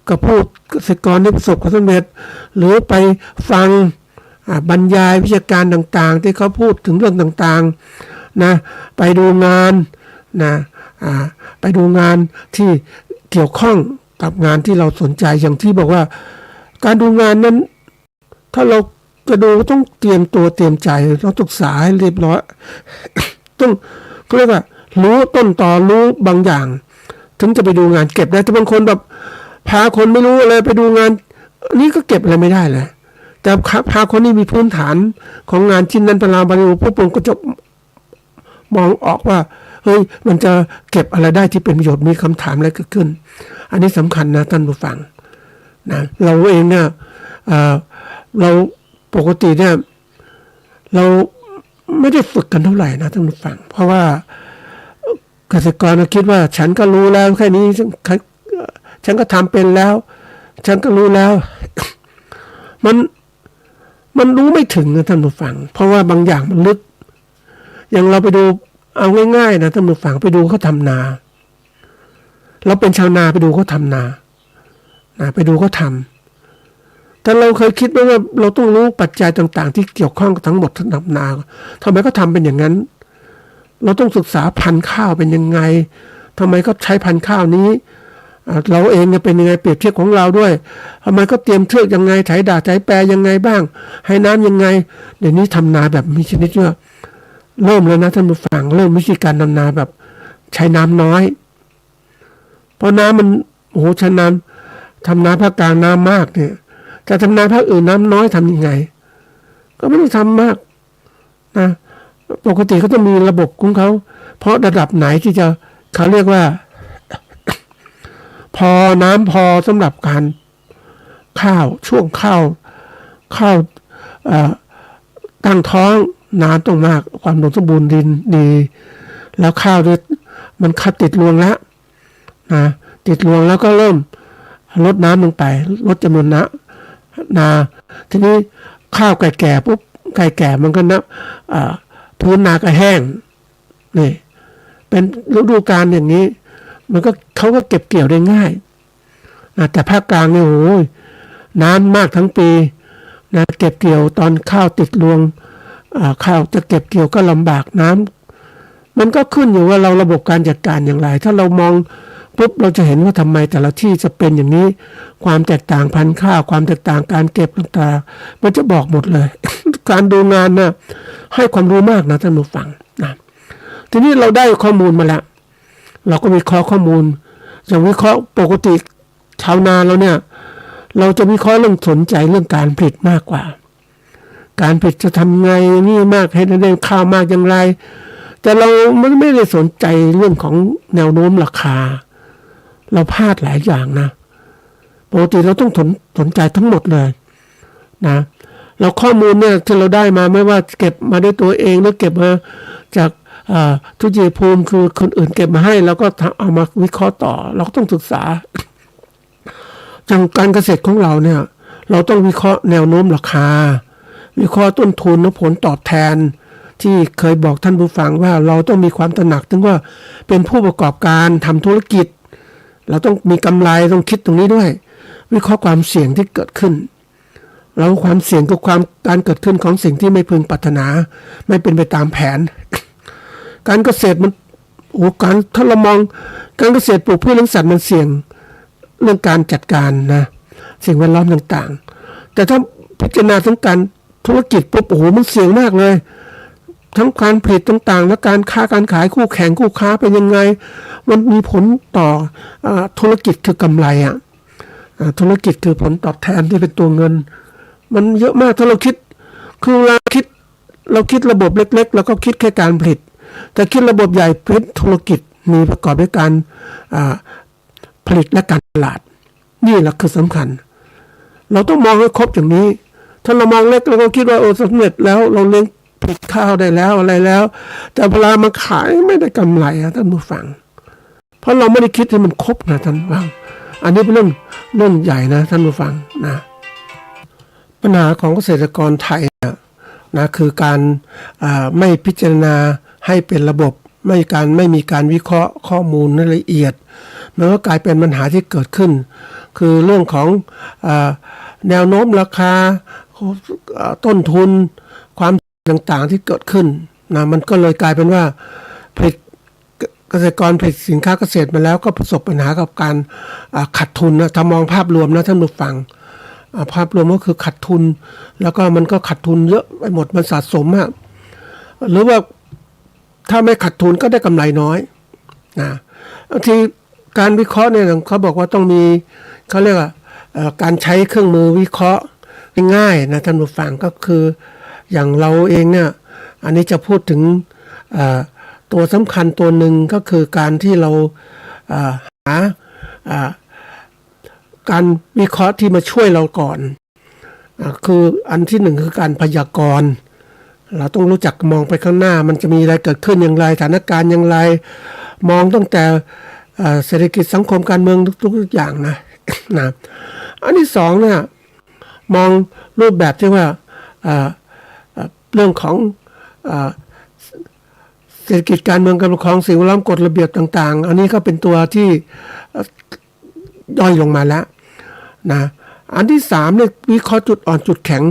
กับผู้เกษตรกรที่ประสบความสำเร็จหรือไปฟังบรรยายวิชาการต่างๆที่เขาพูดถึงเรื่องต่างๆนะไปดูงานนะไปดูงานที่เกี่ยวข้องกับงานที่เราสนใจอย่างที่บอกว่าการดูงานนั้นถ้าเราจะดูต้องเตรียมตัวเตรียมใจต้องศึกษาให้เรียบร้อย ต้องเรียกว่ารู้ต้นตอรู้บางอย่างถึงจะไปดูงานเก็บได้แต่บางคนแบบพาคนไม่รู้อะไรไปดูงานนี่ก็เก็บอะไรไม่ได้เลยแต่พาคนที่มีพื้นฐานของงานชิ้นนั้นตารางบริบูรณ์ผู้ปกครองก็จะมองออกว่าเฮ้ยมันจะเก็บอะไรได้ที่เป็นประโยชน์มีคำถามอะไรเกิดขึ้นอันนี้สำคัญนะท่านผู้ฟังนะเราเองเนี่ยเราปกติเนี่ยเราไม่ได้ฝึกกันเท่าไหร่นะท่านผู้ฟังเพราะว่าเกษตรกรคิดว่าฉันก็รู้แล้วแค่นี้ฉันก็ทำเป็นแล้วฉันก็รู้แล้ว มันรู้ไม่ถึงนะท่านผู้ฟังเพราะว่าบางอย่างมันลึกอย่างเราไปดูเอาง่ายๆนะท่านผู้ฟังไปดูเขาทำนาเราเป็นชาวนาไปดูเขาทำนาไปดูเขาทำแต่เราเคยคิดไหมว่าเราต้องรู้ปัจจัยต่างๆที่เกี่ยวข้องทั้งหมดทั้งนาทำไมเขาทำเป็นอย่างนั้นเราต้องศึกษาพันธุ์ข้าวเป็นยังไงทำไมเขาใช้พันธุ์ข้าวนี้เราเองเป็นยังไงเปรียบเทียบของเราด้วยทำไมก็เตรียมเชือกยังไงไถด่าไถแปรยังไงบ้างให้น้ำยังไงเดี๋ยวนี้ทำนาแบบมีชนิดว่าเริ่มแล้วนะท่านผู้ฟังเริ่มวิธีการทำนาแบบใช้น้ำน้อยเพ ราะน้ำมันโอ้โหชะน้ำทำนาภาคกลางน้ำมากเนี่ยจะทำนาภาคอื่นน้ำน้อยทำยังไงก็ไม่ได้ทำมากนะปกติเขาจะมีระบบของเขาเพราะระดับไหนที่จะเขาเรียกว่า พอน้ำพอสำหรับการข้าวช่วงข้าวตั้งท้องน้ำต้องมากความอุดมสมบูรณ์ดินดีแล้วข้าวด้วยมันคัดติดรวงแล้วนะติดรวงแล้วก็เริ่มลดน้ำลงไปลดจำนวนนาทีนี้ข้าวไก่แก่ปุ๊บไก่แก่มันก็นับพื้นนาก็แห้งนี่เป็นฤดูกาลอย่างนี้มันก็เขาก็เก็บเกี่ยวได้ง่ายนะแต่ภาคกลางเนี่ยโอ้ยน้ำมากทั้งปีนะเก็บเกี่ยวตอนข้าวติดรวงข้าวจะเก็บเกี่ยวก็ลำบากน้ำมันก็ขึ้นอยู่ว่าเราระบบการจัดการอย่างไรถ้าเรามองปุ๊บเราจะเห็นว่าทำไมแต่ละที่จะเป็นอย่างนี้ความแตกต่างพันธุ์ข้าวความแตกต่างการเก็บต่างๆมันจะบอกหมดเลย การดูงานนะให้ความรู้มากนะท่านผู้ฟังนะทีนี้เราได้ข้อมูลมาแล้วเราก็วิเคราะห์ข้อมูลอย่างวิเคราะห์ปกติชาวนาเราเนี่ยเราจะวิเคราะห์เรื่องสนใจเรื่องการผลิตมากกว่าการผลิตจะทำไงนี่มากให้ได้ข้าวมากอย่างไรแต่เราไม่ได้สนใจเรื่องของแนวโน้มราคาเราพลาดหลายอย่างนะปกติเราต้องสนใจทั้งหมดเลยนะเราข้อมูลเนี่ยที่เราได้มาไม่ว่าเก็บมาด้วยตัวเองหรือเก็บมาจากทุติยภูมิคือคนอื่นเก็บมาให้แล้วก็เอามาวิเคราะห์ต่อเราก็ต้องศึกษาอย่างการเกษตรของเราเนี่ยเราต้องวิเคราะห์แนวโน้มราคาวิเคราะห์ต้นทุนและผลตอบแทนที่เคยบอกท่านผู้ฟังว่าเราต้องมีความตระหนักถึงว่าเป็นผู้ประกอบการทำธุรกิจเราต้องมีกำไรต้องคิดตรงนี้ด้วยวิเคราะห์ความเสี่ยงที่เกิดขึ้นแล้วความเสี่ยงกับการเกิดขึ้นของสิ่งที่ไม่พึงปรารถนาไม่เป็นไปตามแผน การเกษตรมันการถ้าเรามองการเกษตรปลูกพืชเลี้ยงสัตว์มันเสี่ยงเรื่องการจัดการนะสิ่งแวดล้อมต่างๆแต่ถ้าพิจารณาทั้งการธุรกิจปุ๊บโอ้โหมันเสี่ยงมากเลยทั้งการผลิตต่างๆและการค้าการขายคู่แข่งคู่ค้าเป็นยังไงมันมีผลต่อธุรกิจคือกำไรธุรกิจคือผลตอบแทนที่เป็นตัวเงินมันเยอะมากถ้าเราคิดคือเราคิดระบบเล็กๆแล้วก็คิดแค่การผลิตแต่คิดระบบใหญ่ผลิตธุรกิจมีประกอบด้วยการผลิตและการตลาดนี่แหละคือสำคัญเราต้องมองให้ครบอย่างนี้ถ้าเรามองเล็กเราก็คิดว่าสำเร็จแล้วเราเลี้ยงผลิตข้าวได้แล้วอะไรแล้วแต่เวลามาขายไม่ได้กำไรท่านผู้ฟังเพราะเราไม่ได้คิดให้มันครบนะท่านผู้ฟังอันนี้เป็นเรื่องใหญ่นะท่านผู้ฟังนะปัญหาของเกษตรกรไทยนะคือการไม่พิจารณาให้เป็นระบบไม่มีการวิเคราะห์ข้อมูลละเอียดมันก็กลายเป็นปัญหาที่เกิดขึ้นคือเรื่องของแนวโน้มราคาต้นทุนความต่างๆที่เกิดขึ้นนะมันก็เลยกลายเป็นว่าผลิตเกษตรกรผลิตสินค้าเกษตรมาแล้วก็ประสบปัญหากับการขาดทุนนะถ้ามองภาพรวมนะท่านผู้ฟังภาพรวมก็คือขาดทุนแล้วก็มันก็ขาดทุนเยอะไปหมดมันสะสมหรือว่าถ้าไม่ขาดทุนก็ได้กำไรน้อยนะบางทีการวิเคราะห์เนี่ยเขาบอกว่าต้องมีเขาเรียกว่าการใช้เครื่องมือวิเคราะห์ง่ายๆนะท่านผู้ฟังก็คืออย่างเราเองเนี่ยอันนี้จะพูดถึงตัวสำคัญตัวหนึ่งก็คือการที่เราหาการวิเคราะห์ที่มาช่วยเราก่อนคืออันที่หนึ่งคือการพยากรณ์เราต้องรู้จักมองไปข้างหน้ามันจะมีอะไรเกิดขึ้นอย่างไรสถานการณ์อย่างไรมองตั้งแต่เศรษฐกิจสังคมการเมืองทุกอย่างนะอันที่สองเนี่ยมองรูปแบบที่ว่าเรื่องของเศรษฐกิจการเมืองการปกครองสิ่งแวดล้อมกฎระเบียบต่างๆอันนี้ก็เป็นตัวที่ย่อยลงมาแล้วนะอันที่สามเนี่ยวิเคราะห์จุดอ่อนจุดแข็ง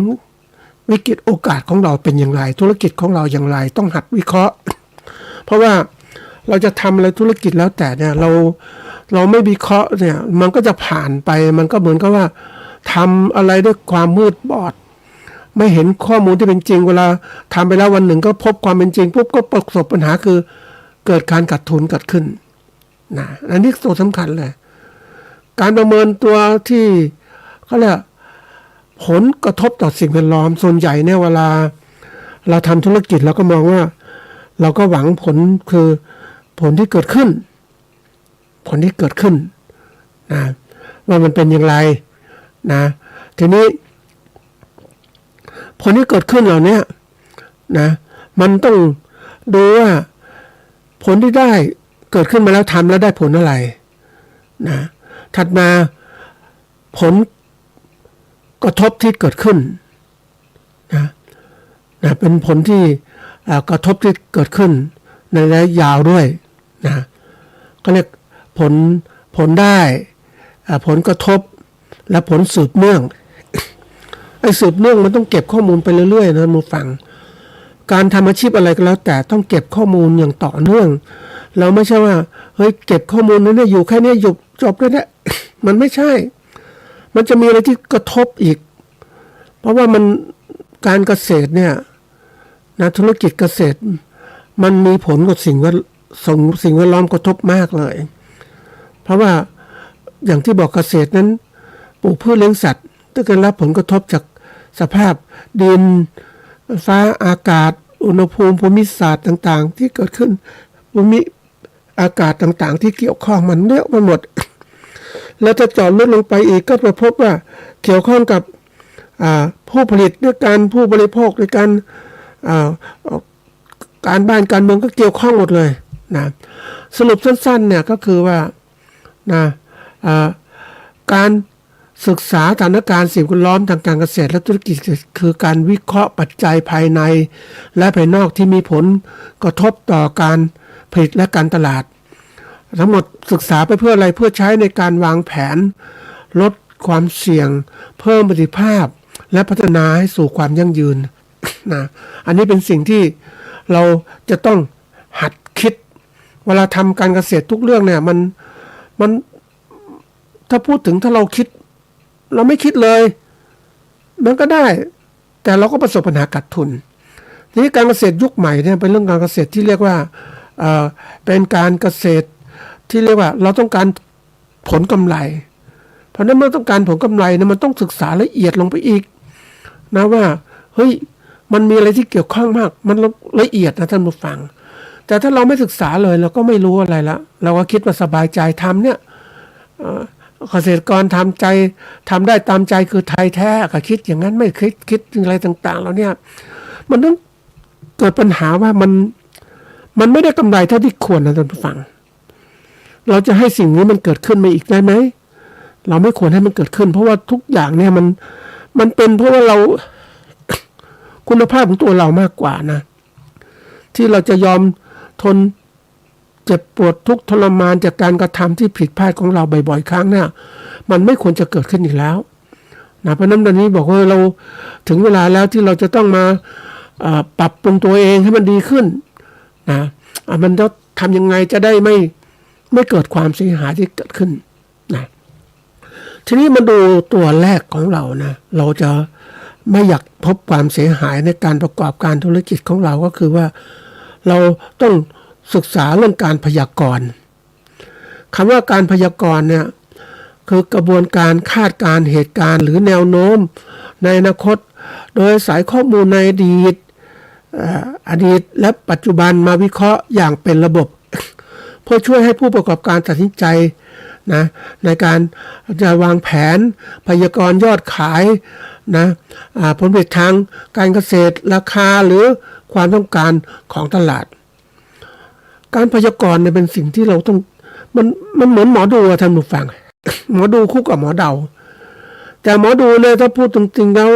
วิกฤตโอกาสของเราเป็นอย่างไรธุรกิจของเราอย่างไรต้องหัดวิเคราะห์เพราะว่าเราจะทำอะไรธุรกิจแล้วแต่เนี่ยเราไม่วิเคราะห์เนี่ยมันก็จะผ่านไปมันก็เหมือนกับว่าทำอะไรด้วยความมืดบอดไม่เห็นข้อมูลที่เป็นจริงเวลาทำไปแล้ววันหนึ่งก็พบความเป็นจริงปุ๊บก็ประสบปัญหาคือเกิดการขาดทุนเกิดขึ้นนะอันนี้ตัวสำคัญเลย การประเมินตัวที่เขาเรียกผลกระทบต่อสิ่งแวดล้อมส่วนใหญ่เนี่ยเวลาเราทำธุรกิจเราก็มองว่าเราก็หวังผลคือผลที่เกิดขึ้นนะว่ามันเป็นอย่างไรนะทีนี้ผลที่เกิดขึ้นเหล่านี้นะมันต้องดูว่าผลที่ได้เกิดขึ้นมาแล้วทำแล้วได้ผลอะไรนะถัดมาผลกระทบที่เกิดขึ้นนะเป็นผลที่กระทบที่เกิดขึ้นในระยะยาวด้วยนะก็เรียกผลได้ผลกระทบและผลสืบเนื่องไอ้สืบเนื่องมันต้องเก็บข้อมูลไปเรื่อยๆนะมูฟังการทำอาชีพอะไรก็แล้วแต่ต้องเก็บข้อมูลอย่างต่อเนื่องเราไม่ใช่ว่าเฮ้ยเก็บข้อมูลนั้นเนี่ยอยู่แค่นี้หยุดจบแล้วเนี่ย มันไม่ใช่มันจะมีอะไรที่กระทบอีกเพราะว่ามันการเกษตรเนี่ยนะธุรกิจเกษตรมันมีผลกับสิ่งแวดล้อมกระทบมากเลยเพราะว่าอย่างที่บอกเกษตรนั้นปลูกพืชเลี้ยงสัตว์ต้องการรับผลกระทบจากสภาพดินฟ้าอากาศอุณหภูมิภูมิศาสตร์ต่างๆที่เกิดขึ้นภูมิอากาศต่างๆที่เกี่ยวข้องมันเยอะไปหมดแล้วถ้าเจาะลึกลงไปอีกก็ไปพบว่าเกี่ยวข้องกับผู้ผลิตด้วยกันผู้บริโภคด้วยกันการบ้านการเมืองก็เกี่ยวข้องหมดเลยนะสรุปสั้นๆเนี่ยก็คือว่านะการศึกษาสถานการณ์สิ่งแวดล้อมทางการเกษตรและธุรกิจคือการวิเคราะห์ปัจจัยภายในและภายนอกที่มีผลกระทบต่อการผลิตและการตลาดทั้งหมดศึกษาไปเพื่ออะไรเพื่อใช้ในการวางแผนลดความเสี่ยงเพิ่มประสิทธิภาพและพัฒนาให้สู่ความยั่งยืนนะอันนี้เป็นสิ่งที่เราจะต้องหัดคิดเวลาทำการเกษตรทุกเรื่องเนี่ยมันถ้าพูดถึงถ้าเราคิดเราไม่คิดเลยมันก็ได้แต่เราก็ประสบปัญหาขาดทุนทีนี้การเกษตรยุคใหม่เนี่ยเป็นเรื่องการเกษตรที่เรียกว่าเป็นการเกษตรที่เรียกว่าเราต้องการผลกำไรเพราะนั้นเมื่อต้องการผลกำไรเนี่ยมันต้องศึกษาละเอียดลงไปอีกนะว่าเฮ้ยมันมีอะไรที่เกี่ยวข้องมากมันละเอียดนะท่านผู้ฟังแต่ถ้าเราไม่ศึกษาเลยเราก็ไม่รู้อะไรละเราก็คิดว่าสบายใจทำเนี่ยเกษตรกรทำได้ตามใจคือไทยแท้ก็คิดอย่างนั้นไม่คิดอะไรต่างๆแล้วเนี่ยมันต้องเกิดปัญหาว่ามันไม่ได้กำไรเท่าที่ควรนะท่านผู้ฟังเราจะให้สิ่งนี้มันเกิดขึ้นมาอีกได้ไหมเราไม่ควรให้มันเกิดขึ้นเพราะว่าทุกอย่างเนี่ยมันเป็นเพราะว่าเรา คุณภาพของตัวเรามากกว่านะที่เราจะยอมทนเจ็บปวดทุกข์ทรมานจากการกระทำที่ผิดพลาดของเราบ่อยๆครั้งเนี่ยมันไม่ควรจะเกิดขึ้นอีกแล้วนะเพราะนั้นตอนนี้บอกว่าเราถึงเวลาแล้วที่เราจะต้องมาปรับปรุงตัวเองให้มันดีขึ้นนะมันจะทำยังไงจะได้ไม่เกิดความเสียหายที่เกิดขึ้นนะทีนี้มาดูตัวแรกของเรานะเราจะไม่อยากพบความเสียหายในการประกอบการธุรกิจของเราก็คือว่าเราต้องศึกษาเรื่องการพยากรณ์คำว่าการพยากรณ์เนี่ยคือกระบวนการคาดการณ์เหตุการณ์หรือแนวโน้มในอนาคตโดยอาศัยข้อมูลในอดีตและปัจจุบันมาวิเคราะห์อย่างเป็นระบบ เพื่อช่วยให้ผู้ประกอบการตัดสินใจนะในการจะวางแผนพยากรณ์ยอดขายนะผลผลิตทางการเกษตรราคาหรือความต้องการของตลาดการพยากรณ์เนี่ยเป็นสิ่งที่เราต้องมันเหมือนหมอดูท่านผู้ฟัง หมอดูคู่กับหมอเดาแต่หมอดูเนี่ยถ้าพูดจริงๆแล้ว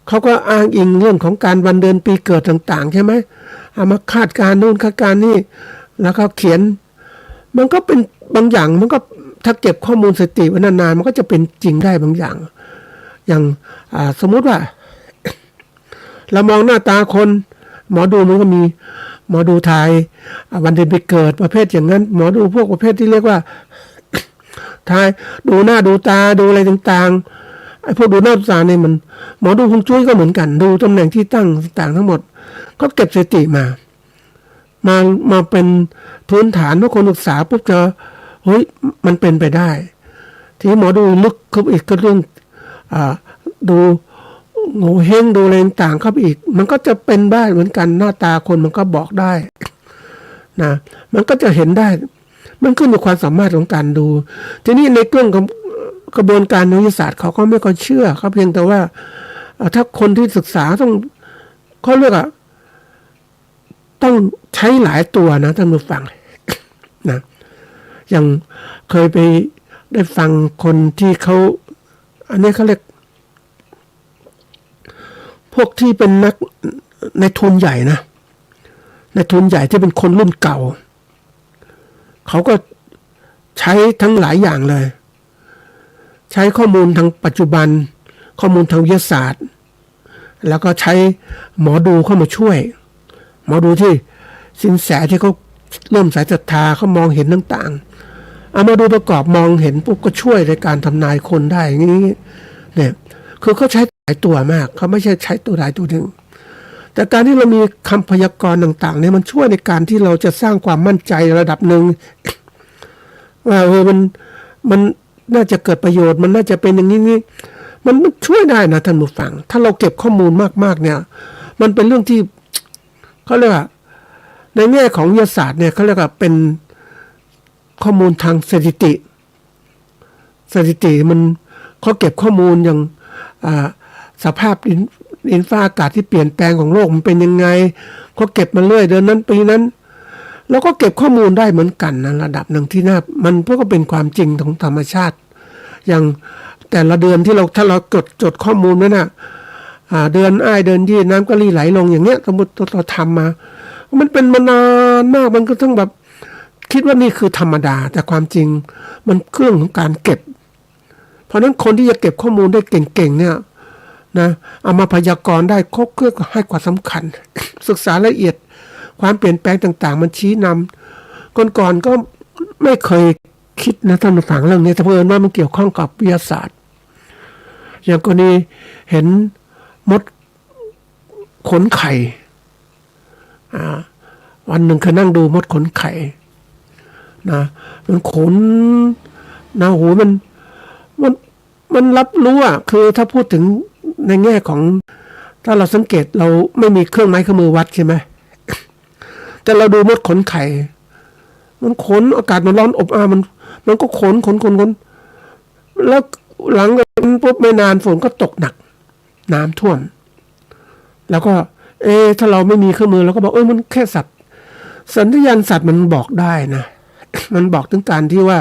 เขาก็อ้างอิงเรื่องของการวันเดือนปีเกิดต่างๆใช่ไหมเอามาคาดการณ์นู่นคาดการณ์นี่แล้วก็เขียนมันก็เป็นบางอย่างมันก็ถ้าเก็บข้อมูลสถิติไว้นานๆมันก็จะเป็นจริงได้บางอย่างสมมุติว่า เรามองหน้าตาคนหมอดูมันก็มีหมอดูทายวันเดือนปีเกิดประเภทอย่างนั้นหมอดูพวกประเภทที่เรียกว่า ทายดูหน้าดูตาดูอะไรต่างๆไอ้พวกดูหน้าดูตาเนี่ยมันหมอดูฮวงจุ้ยก็เหมือนกันดูตำแหน่งที่ตั้งต่างทั้งหมดก็เก็บสถิติมาเป็นพื้นฐานเมื่อคนศึกษาปุ๊บจะเฮ้ยมันเป็นไปได้ ที่หมอดูลึกเข้าไปอีกก็เรื่องดูโง่เฮงดูอะไรต่างเข้าไปอีกมันก็จะเป็นได้เหมือนกันหน้าตาคนมันก็บอกได้นะมันก็จะเห็นได้มันขึ้นอยู่ความสามารถของการดูทีนี้ในเรื่องของกระบวนการวิทยาศาสตร์เขาก็ไม่ค่อยเชื่อเขาเพียงแต่ว่าถ้าคนที่ศึกษาต้องเขาเรียกต้องใช้หลายตัวนะท่านผู้ฟังนะอย่างเคยไปได้ฟังคนที่เขาอันนี้เขาเรียกพวกที่เป็นนักในทุนใหญ่นะในทุนใหญ่ที่เป็นคนรุ่นเก่าเขาก็ใช้ทั้งหลายอย่างเลยใช้ข้อมูลทางปัจจุบันข้อมูลทางวิทยาศาสตร์แล้วก็ใช้หมอดูเข้ามาช่วยหมอดูที่สินแสที่เขาเริ่มสายศรัทธาเขามองเห็นต่างๆเอามาดูประกอบมองเห็นปุ๊บก็ช่วยในการทำนายคนได้อย่างนี้เนี่ยคือเขาใช้หลายตัวมากเขาไม่ใช่ใช้ตัวใดตัวหนึ่งแต่การที่เรามีคำพยากรณ์ต่างๆเนี่ยมันช่วยในการที่เราจะสร้างความมั่นใจระดับหนึ่งว่ามันน่าจะเกิดประโยชน์มันน่าจะเป็นอย่างนี้มันช่วยได้นะท่านผู้ฟังถ้าเราเก็บข้อมูลมากๆเนี่ยมันเป็นเรื่องที่เขาเรียกว่าในแง่ของวิทยาศาสตร์เนี่ยเขาเรียกว่าเป็นข้อมูลทางสถิติมันเขาเก็บข้อมูลอย่างสภาพดินฟ้าอากาศที่เปลี่ยนแปลงของโลกมันเป็นยังไงเขาเก็บมาเรื่อยเดือนนั้นปีนั้นแล้วก็เก็บข้อมูลได้เหมือนกันนะระดับหนึ่งที่น่ามันเพื่อก็เป็นความจริงของธรรมชาติอย่างแต่ละเดือนที่ถ้าเราจดข้อมูลนั้นนะเดือนอ้ายเดือนยี่น้ำก็ไหลลงอย่างเงี้ยสมมติเราทำมามันเป็นมานานมากมันก็ต้องแบบคิดว่านี่คือธรรมดาแต่ความจริงมันเครื่องของการเก็บเพราะนั้นคนที่จะเก็บข้อมูลได้เก่งๆเนี่ยนะเอามาพยากรณ์ได้ครบเครื่องให้ความสำคัญ ศึกษาละเอียดความเปลี่ยนแปลงต่างๆมันชี้นำก่อนๆก็ไม่เคยคิดนะท่านผู้ฟังเรื่องนี้แต่เพิ่นว่ามันเกี่ยวข้องกับวิทยาศาสตร์อย่างกรณีเห็นมดขนไข่วันหนึ่งเคยนั่งดูมดขนไข่นะมันขนนะโหมันรับรู้คือถ้าพูดถึงในแง่ของถ้าเราสังเกตเราไม่มีเครื่องไม้เครื่องมือวัดใช่ไหมแต่เราดูมดขนไข่มันขนอากาศมันร้อนอบอ้าวมันก็ขนแล้วหลังจากนั้นปุ๊บไม่นานฝนก็ตกหนักน้ำท่วมแล้วก็ถ้าเราไม่มีเครื่องมือเราก็บอกมันแค่สัตว์สัญญาณสัตว์มันบอกได้นะ มันบอกถึงการที่ว่า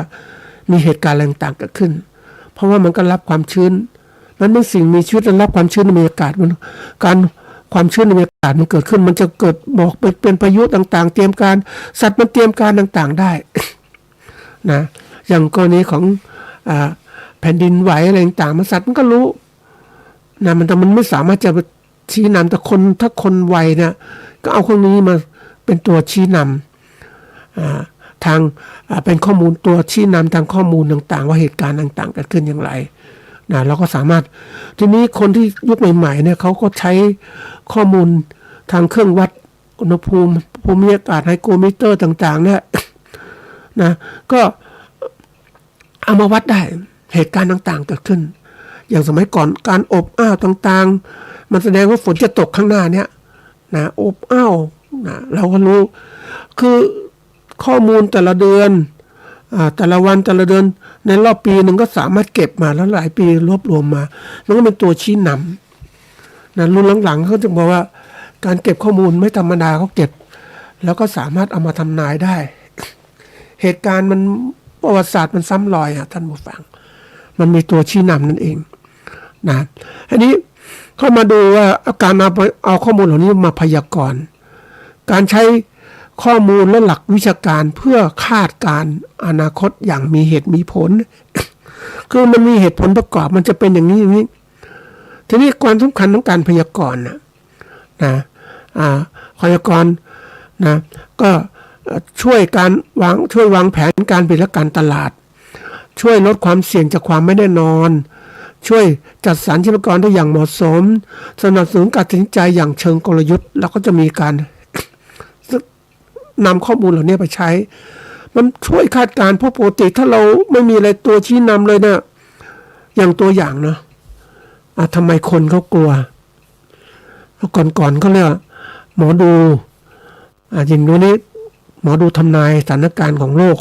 มีเหตุการณ์อะไรต่างๆเกิดขึ้นเพราะว่ามันก็รับความชื้นมันเป็นสิ่งมีชีวิตรับความชื้นในอากาศมันการความชื้นในอากาศมันเกิดขึ้นมันจะเกิดบอกเป็นพายุต่างๆเตรียมการสัตว์มันเตรียมการต่างๆได้ นะอย่างกรณีของแผ่นดินไหวอะไรต่างๆมันสัตว์มันก็รู้นะแต่มันไม่สามารถจะชี้นำแต่ถ้าคนไวเนี่ยก็เอาข้อนี้มาเป็นตัวชี้นำทางเป็นข้อมูลตัวชี้นำทางข้อมูลต่างๆว่าเหตุการณ์ต่างๆเกิดขึ้นอย่างไรนะเราก็สามารถทีนี้คนที่ยุคใหม่ๆเนี่ยเขาก็ใช้ข้อมูลทางเครื่องวัดอุณหภูมิภูมิอากาศไฮโกรมิเตอร์ต่างๆเนี่ยนะก็เอามาวัดได้เหตุการณ์ต่างๆเกิดขึ้นอย่างสมัยก่อนการอบอ้าวต่างๆมันแสดงว่าฝนจะตกข้างหน้าเนี่ยนะอบอ้าวนะเราก็รู้คือข้อมูลแต่ละเดือนแต่ละวันแต่ละเดือนในรอบปีหนึ่งก็สามารถเก็บมาแล้วหลายปีรวบรวมมาแล้วก็เป็นตัวชี้นำนะรุ่นหลังๆเขาจะบอกว่าการเก็บข้อมูลไม่ธรรมดาเขาเก็บแล้วก็สามารถเอามาทำนายได้เหตุการณ์มันประวัติศาสตร์มันซ้ำรอยท่านผู้ฟังมันมีตัวชี้นำนั่นเองนะอันนี้เข้ามาดูว่าการเอาข้อมูลเหล่านี้มาพยากรณ์การใช้ข้อมูลและหลักวิชาการเพื่อคาดการณ์อนาคตอย่างมีเหตุมีผล คือมันมีเหตุผลประกอบมันจะเป็นอย่างนี้อย่างนี้ทีนี้ความสำคัญของการพยากรณ์นะพยากรณ์นะก็ช่วยวางแผนการผลิตและการตลาดช่วยลดความเสี่ยงจากความไม่แน่นอนช่วยจัดสรรทรัพยากรได้อย่างเหมาะสมสนับสนุนการตัดสินใจอย่างเชิงกลยุทธ์แล้วก็จะมีการนำข้อมูลเหล่านี้ไปใช้ มันช่วยคาดการณ์เพราะปกติถ้าเราไม่มีอะไรตัวชี้นำเลยเนี่ยอย่างตัวอย่างเนาะทำไมคนเขากลัวก่อนเขาเรียกหมอดูอย่างนี้หมอดูทำนายสถานการณ์ของโลก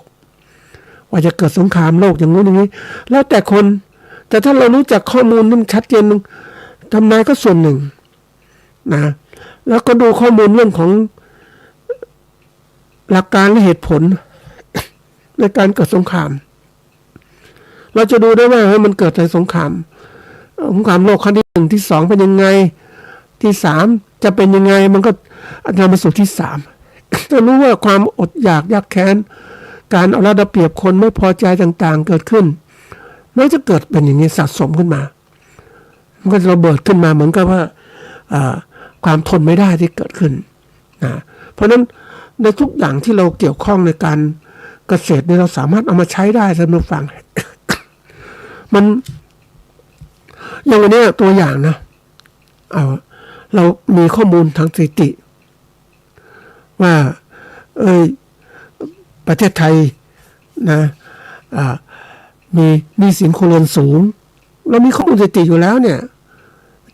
ว่าจะเกิดสงครามโลกอย่างนู้นอย่างนี้แล้วแต่คนแต่ถ้าเรารู้จักข้อมูลมันชัดเจนทำนายก็ส่วนหนึ่งนะแล้วก็ดูข้อมูลเรื่องของหลักการและเหตุผลในการเกิดสงครามเราจะดูได้ว่ามันเกิดในสงครามโลกครั้งที่ 1 ที่ 2เป็นยังไงที่ 3จะเป็นยังไงมันก็นำมาสู่ที่ 3จะรู้ว่าความอดอยากยากแค้นการเอารัดเอาเปรียบคนไม่พอใจต่างๆเกิดขึ้นมันจะเกิดเป็นอย่างนี้สะสมขึ้นมามันก็จะระเบิดขึ้นมาเหมือนกับว่าความทนไม่ได้ที่เกิดขึ้นนะเพราะฉะนั้นในทุกอย่างที่เราเกี่ยวข้องในการเกษตรเนี่ยเราสามารถเอามาใช้ได้สำหรับฟัง มันอย่างวันนี้ตัวอย่างนะเรามีข้อมูลทางสถิติว่าประเทศไทยนะมีหนี้สินครัวเรือนสูงเรามีข้อมูลสถิติอยู่แล้วเนี่ย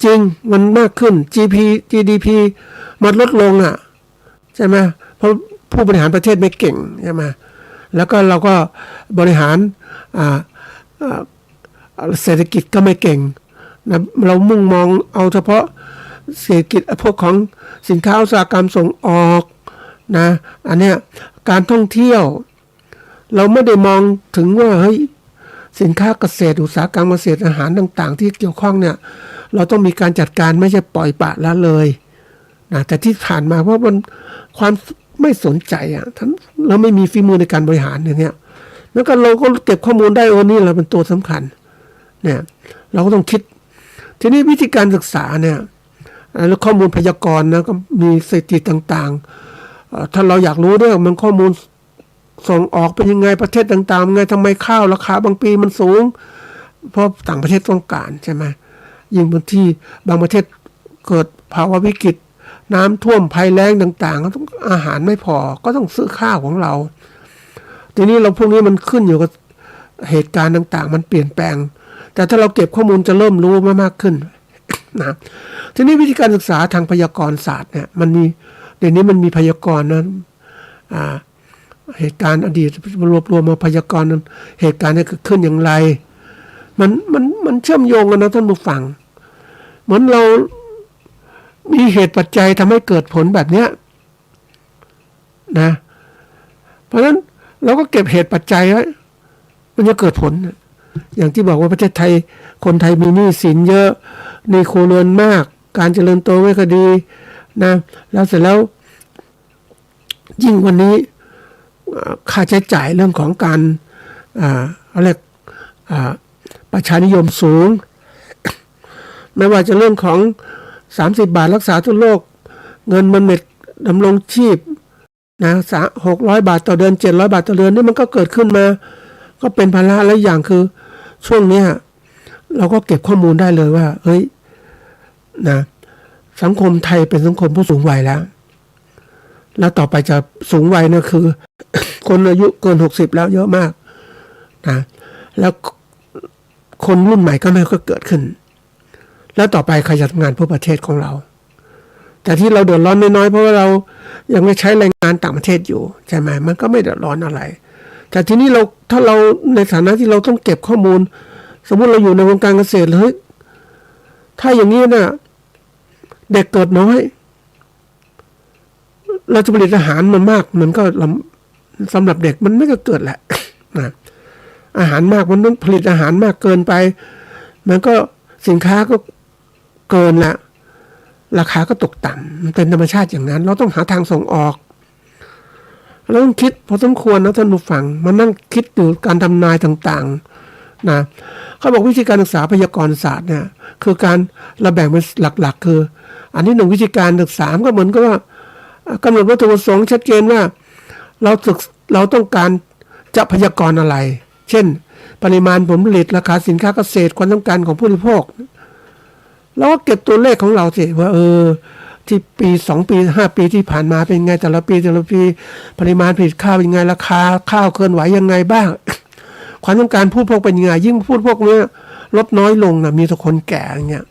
จริงมันมากขึ้น GDP มันลดลงใช่ไหมเพราะผู้บริหารประเทศไม่เก่งใช่ไหมแล้วก็เราก็บริหารเศรษฐกิจก็ไม่เก่งนะเรามุ่งมองเอาเฉพาะเศรษฐกิจพวกของสินค้าอุตสาหกรรมส่งออกนะอันเนี้ยการท่องเที่ยวเราไม่ได้มองถึงว่าเฮ้ยสินค้าเกษตรอุตสาหกรรมเกษตรอาหารต่างๆที่เกี่ยวข้องเนี่ยเราต้องมีการจัดการไม่ใช่ปล่อยปละละเลยนะแต่ที่ผ่านมาเพราะมันความไม่สนใจเราไม่มีฝีมือในการบริหารอย่างเงี้ยแล้วก็เราก็เก็บข้อมูลได้นี่แหละเป็นตัวสำคัญเนี่ยเราก็ต้องคิดทีนี้วิธีการศึกษาเนี่ยแล้วข้อมูลพยากรณ์นะก็มีสถิติต่างๆถ้าเราอยากรู้ด้วยมันข้อมูลส่งออกเป็นยังไงประเทศต่างๆไงทำไมข้าวราคาบางปีมันสูงเพราะต่างประเทศต้องการใช่ไหมยิ่งบางที่บางประเทศเกิดภาวะวิกฤตน้ำท่วมภัยแล้งต่างๆก็ต้องอาหารไม่พอก็ต้องซื้อข้าวของเราทีนี้เราพวกนี้มันขึ้นอยู่กับเหตุการณ์ต่างๆมันเปลี่ยนแปลงแต่ถ้าเราเก็บข้อมูลจะเริ่มรู้มากขึ้นนะทีนี้วิธีการศึกษาทางพยากรณ์ศาสตร์เนี่ยมันมีเดี๋ยวนี้มันมีพยากรณ์นั้นเหตุการณ์อดีตรวมมาพยากรณ์นั้นเหตุการณ์นี้เกิดขึ้นอย่างไรมันเชื่อมโยงกันนะท่านผู้ฟังเหมือนเรามีเหตุปัจจัยทำให้เกิดผลแบบเนี้ยนะเพราะฉะนั้นเราก็เก็บเหตุปัจจัยไว้มันจะเกิดผลอย่างที่บอกว่าประเทศไทยคนไทยมีหนี้สินเยอะหนี้ครัวเรือนมากการเจริญโตไม่ค่อยดีนะแล้วเสร็จแล้วยิ่งวันนี้ค่าใช้จ่ายเรื่องของการอะไรประชานิยมสูงไม่ว่าจะเรื่องของ30 บาทรักษาทุกโรคเงินบำเหน็จดำรงชีพนะ600 บาทต่อเดือน700 บาทต่อเดือนนี่มันก็เกิดขึ้นมาก็เป็นภาระและอย่างคือช่วงนี้เราก็เก็บข้อมูลได้เลยว่าเฮ้ยนะสังคมไทยเป็นสังคมผู้สูงวัยแล้วต่อไปจะสูงวัยเนี่ยคือ คนอายุเกิน60แล้วเยอะมากนะแล้วคนรุ่นใหม่ก็ไม่ก็เกิดขึ้นแล้วต่อไปใครจะทำงานเพื่อประเทศของเราแต่ที่เราเดือดร้อนน้อยๆเพราะว่าเรายังไม่ใช้แรงงานต่างประเทศอยู่ใช่ไหมมันก็ไม่เดือดร้อนอะไรแต่ทีนี้ถ้าเราในฐานะที่เราต้องเก็บข้อมูลสมมุติเราอยู่ในวงการเกษตรเลยถ้าอย่างนี้นะเด็กเกิดน้อยเราจะผลิตอาหารมันมากมันก็สำหรับเด็กมันไม่ก็เกิดแหละนะอาหารมากมันต้องผลิตอาหารมากเกินไปมันก็สินค้าก็เกินละราคาก็ตกต่ำมันเป็นธรรมชาติอย่างนั้นเราต้องหาทางส่งออกเราต้องคิดพอสมควรนะท่านผู้ฟังมันนั่งคิดดูการทำนายต่างๆนะเขาบอกวิธีการศึกษาพยากรณ์ศาสตร์เนี่ยคือการเราแบ่งเป็นหลักๆคืออันที่1วิธีการศึกษาก็เหมือนกับว่ากำหนดวัตถุประสงค์ชัดเจนว่าเราต้องการจะพยากรณ์อะไรเช่นปริมาณผลผลิตราคาสินค้าเกษตรความต้องการของผู้บริโภคเราก็เก็บตัวเลขของเราสิว่า ที่ปี2 ปี 5 ปีที่ผ่านมาเป็นไงแต่ละปีปริมาณผลิตข้าวเป็นยังไงราคาข้าวเคลื่อนไหวยังไงบ้าง ความต้องการผู้บริโภคเป็นยังไงยิ่งผู้บริโภคเนี่ยลดน้อยลงนะมีแต่คนแก่อย่างเงี้ย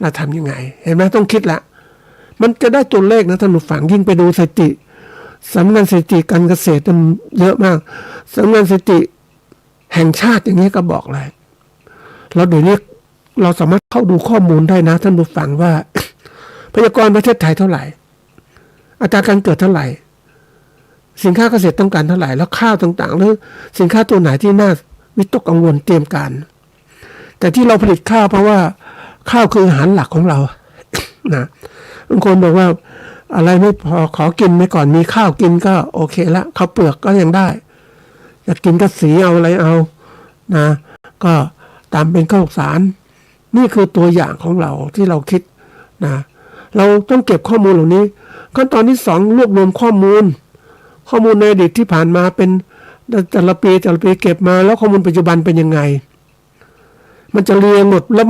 เราทำยังไงเห็นไหมต้องคิดละมันจะได้ตัวเลขนะท่านผู้ฟังยิ่งไปดูสถิติสำนักงานสถิติการเกษตรมันเยอะมากสำนักงานสถิติแห่งชาติอย่างนี้ก็บอกเลยเราเดี๋ยวนี้เราสามารถเข้าดูข้อมูลได้นะท่านผู้ฟังว่า พยากรณ์ประเทศไทยเท่าไหร่อัตราการเกิดเท่าไหร่สินค้าเกษตรต้องการเท่าไหร่แล้วข้าวต่างๆหรือสินค้าตัวไหนที่น่าวิตกกังวลเตรียมการแต่ที่เราผลิตข้าวเพราะว่าข้าวคืออาหารหลักของเรา นะบางคนบอกว่าอะไรไม่พอขอกินไปก่อนมีข้าวกินก็โอเคละข้าวเปลือกก็ยังได้อยากกินก็สีเอาอะไรเอานะก็ตามเป็นข้าวสารนี่คือตัวอย่างของเราที่เราคิดนะเราต้องเก็บข้อมูลเหล่านี้ขั้นตอนที่2รวบรวมข้อมูลในอดีตที่ผ่านมาเป็นแต่ละปีเก็บมาแล้วข้อมูลปัจจุบันเป็นยังไงมันจะเรียงหมดแล้ว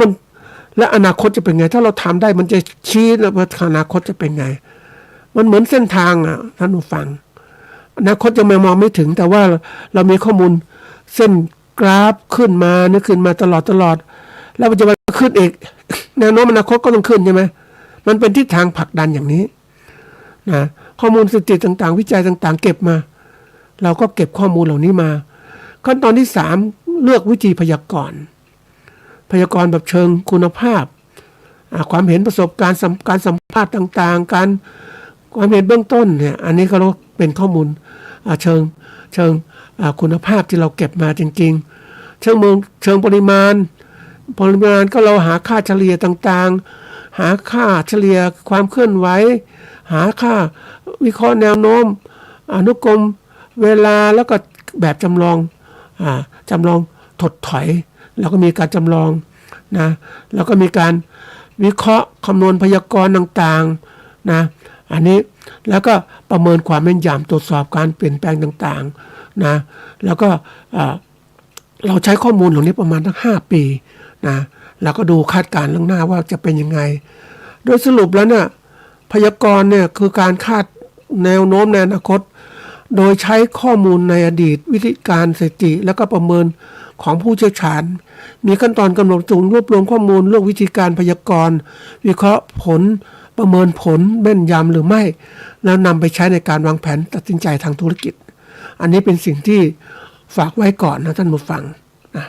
และอนาคตจะเป็นไงถ้าเราทำได้มันจะชี้แล้วว่าอนาคตจะเป็นไงมันเหมือนเส้นทางอ่ะท่านผู้ฟังอนาคตจะมองไม่ถึงแต่ว่าเรามีข้อมูลเส้นกราฟขึ้นมาตลอดแล้วปัจจุบันก็ขึ้นอีกแนวโน้มอนาคตก็ต้องขึ้นใช่ไหมมันเป็นทิศทางผลักดันอย่างนี้นะข้อมูลสถิติต่างๆวิจัยต่างๆเก็บมาเราก็เก็บข้อมูลเหล่านี้มาขั้นตอนที่3เลือกวิธีพยากรณ์แบบเชิงคุณภาพความเห็นประสบการณ์การสัมภาษณ์ต่างๆการความเห็นเบื้องต้นเนี่ยอันนี้ก็เป็นข้อมูลเชิงคุณภาพที่เราเก็บมาจริงๆเชิงปริมาณก็เราหาค่าเฉลี่ยต่างๆหาค่าเฉลี่ยความเคลื่อนไหวหาค่าวิเคราะห์แนวโน้มอนุกรมเวลาแล้วก็แบบจำลองถดถอยแล้วก็มีการจำลองนะแล้วก็มีการวิเคราะห์คำนวณพยากรณ์ต่างๆนะอันนี้แล้วก็ประเมินความแม่นยำตรวจสอบการเปลี่ยนแปลงต่างๆนะแล้วก็เราใช้ข้อมูลเหล่านี้ประมาณทั้ง5 ปีนะแล้วก็ดูคาดการณ์ล่วงหน้าว่าจะเป็นยังไงโดยสรุปแล้วเนี่ยพยากรณ์เนี่ยคือการคาดแนวโน้มในอนาคตโดยใช้ข้อมูลในอดีตวิธีการสถิติแล้วก็ประเมินของผู้เชี่ยวชาญมีขั้นตอนกำหนดสูงรวบรวมข้อมูลเรื่องวิธีการพยากรณ์วิเคราะห์ผลประเมินผลแม่นยำหรือไม่แล้วนำไปใช้ในการวางแผนตัดสินใจทางธุรกิจอันนี้เป็นสิ่งที่ฝากไว้ก่อนนะท่านผู้ฟังนะ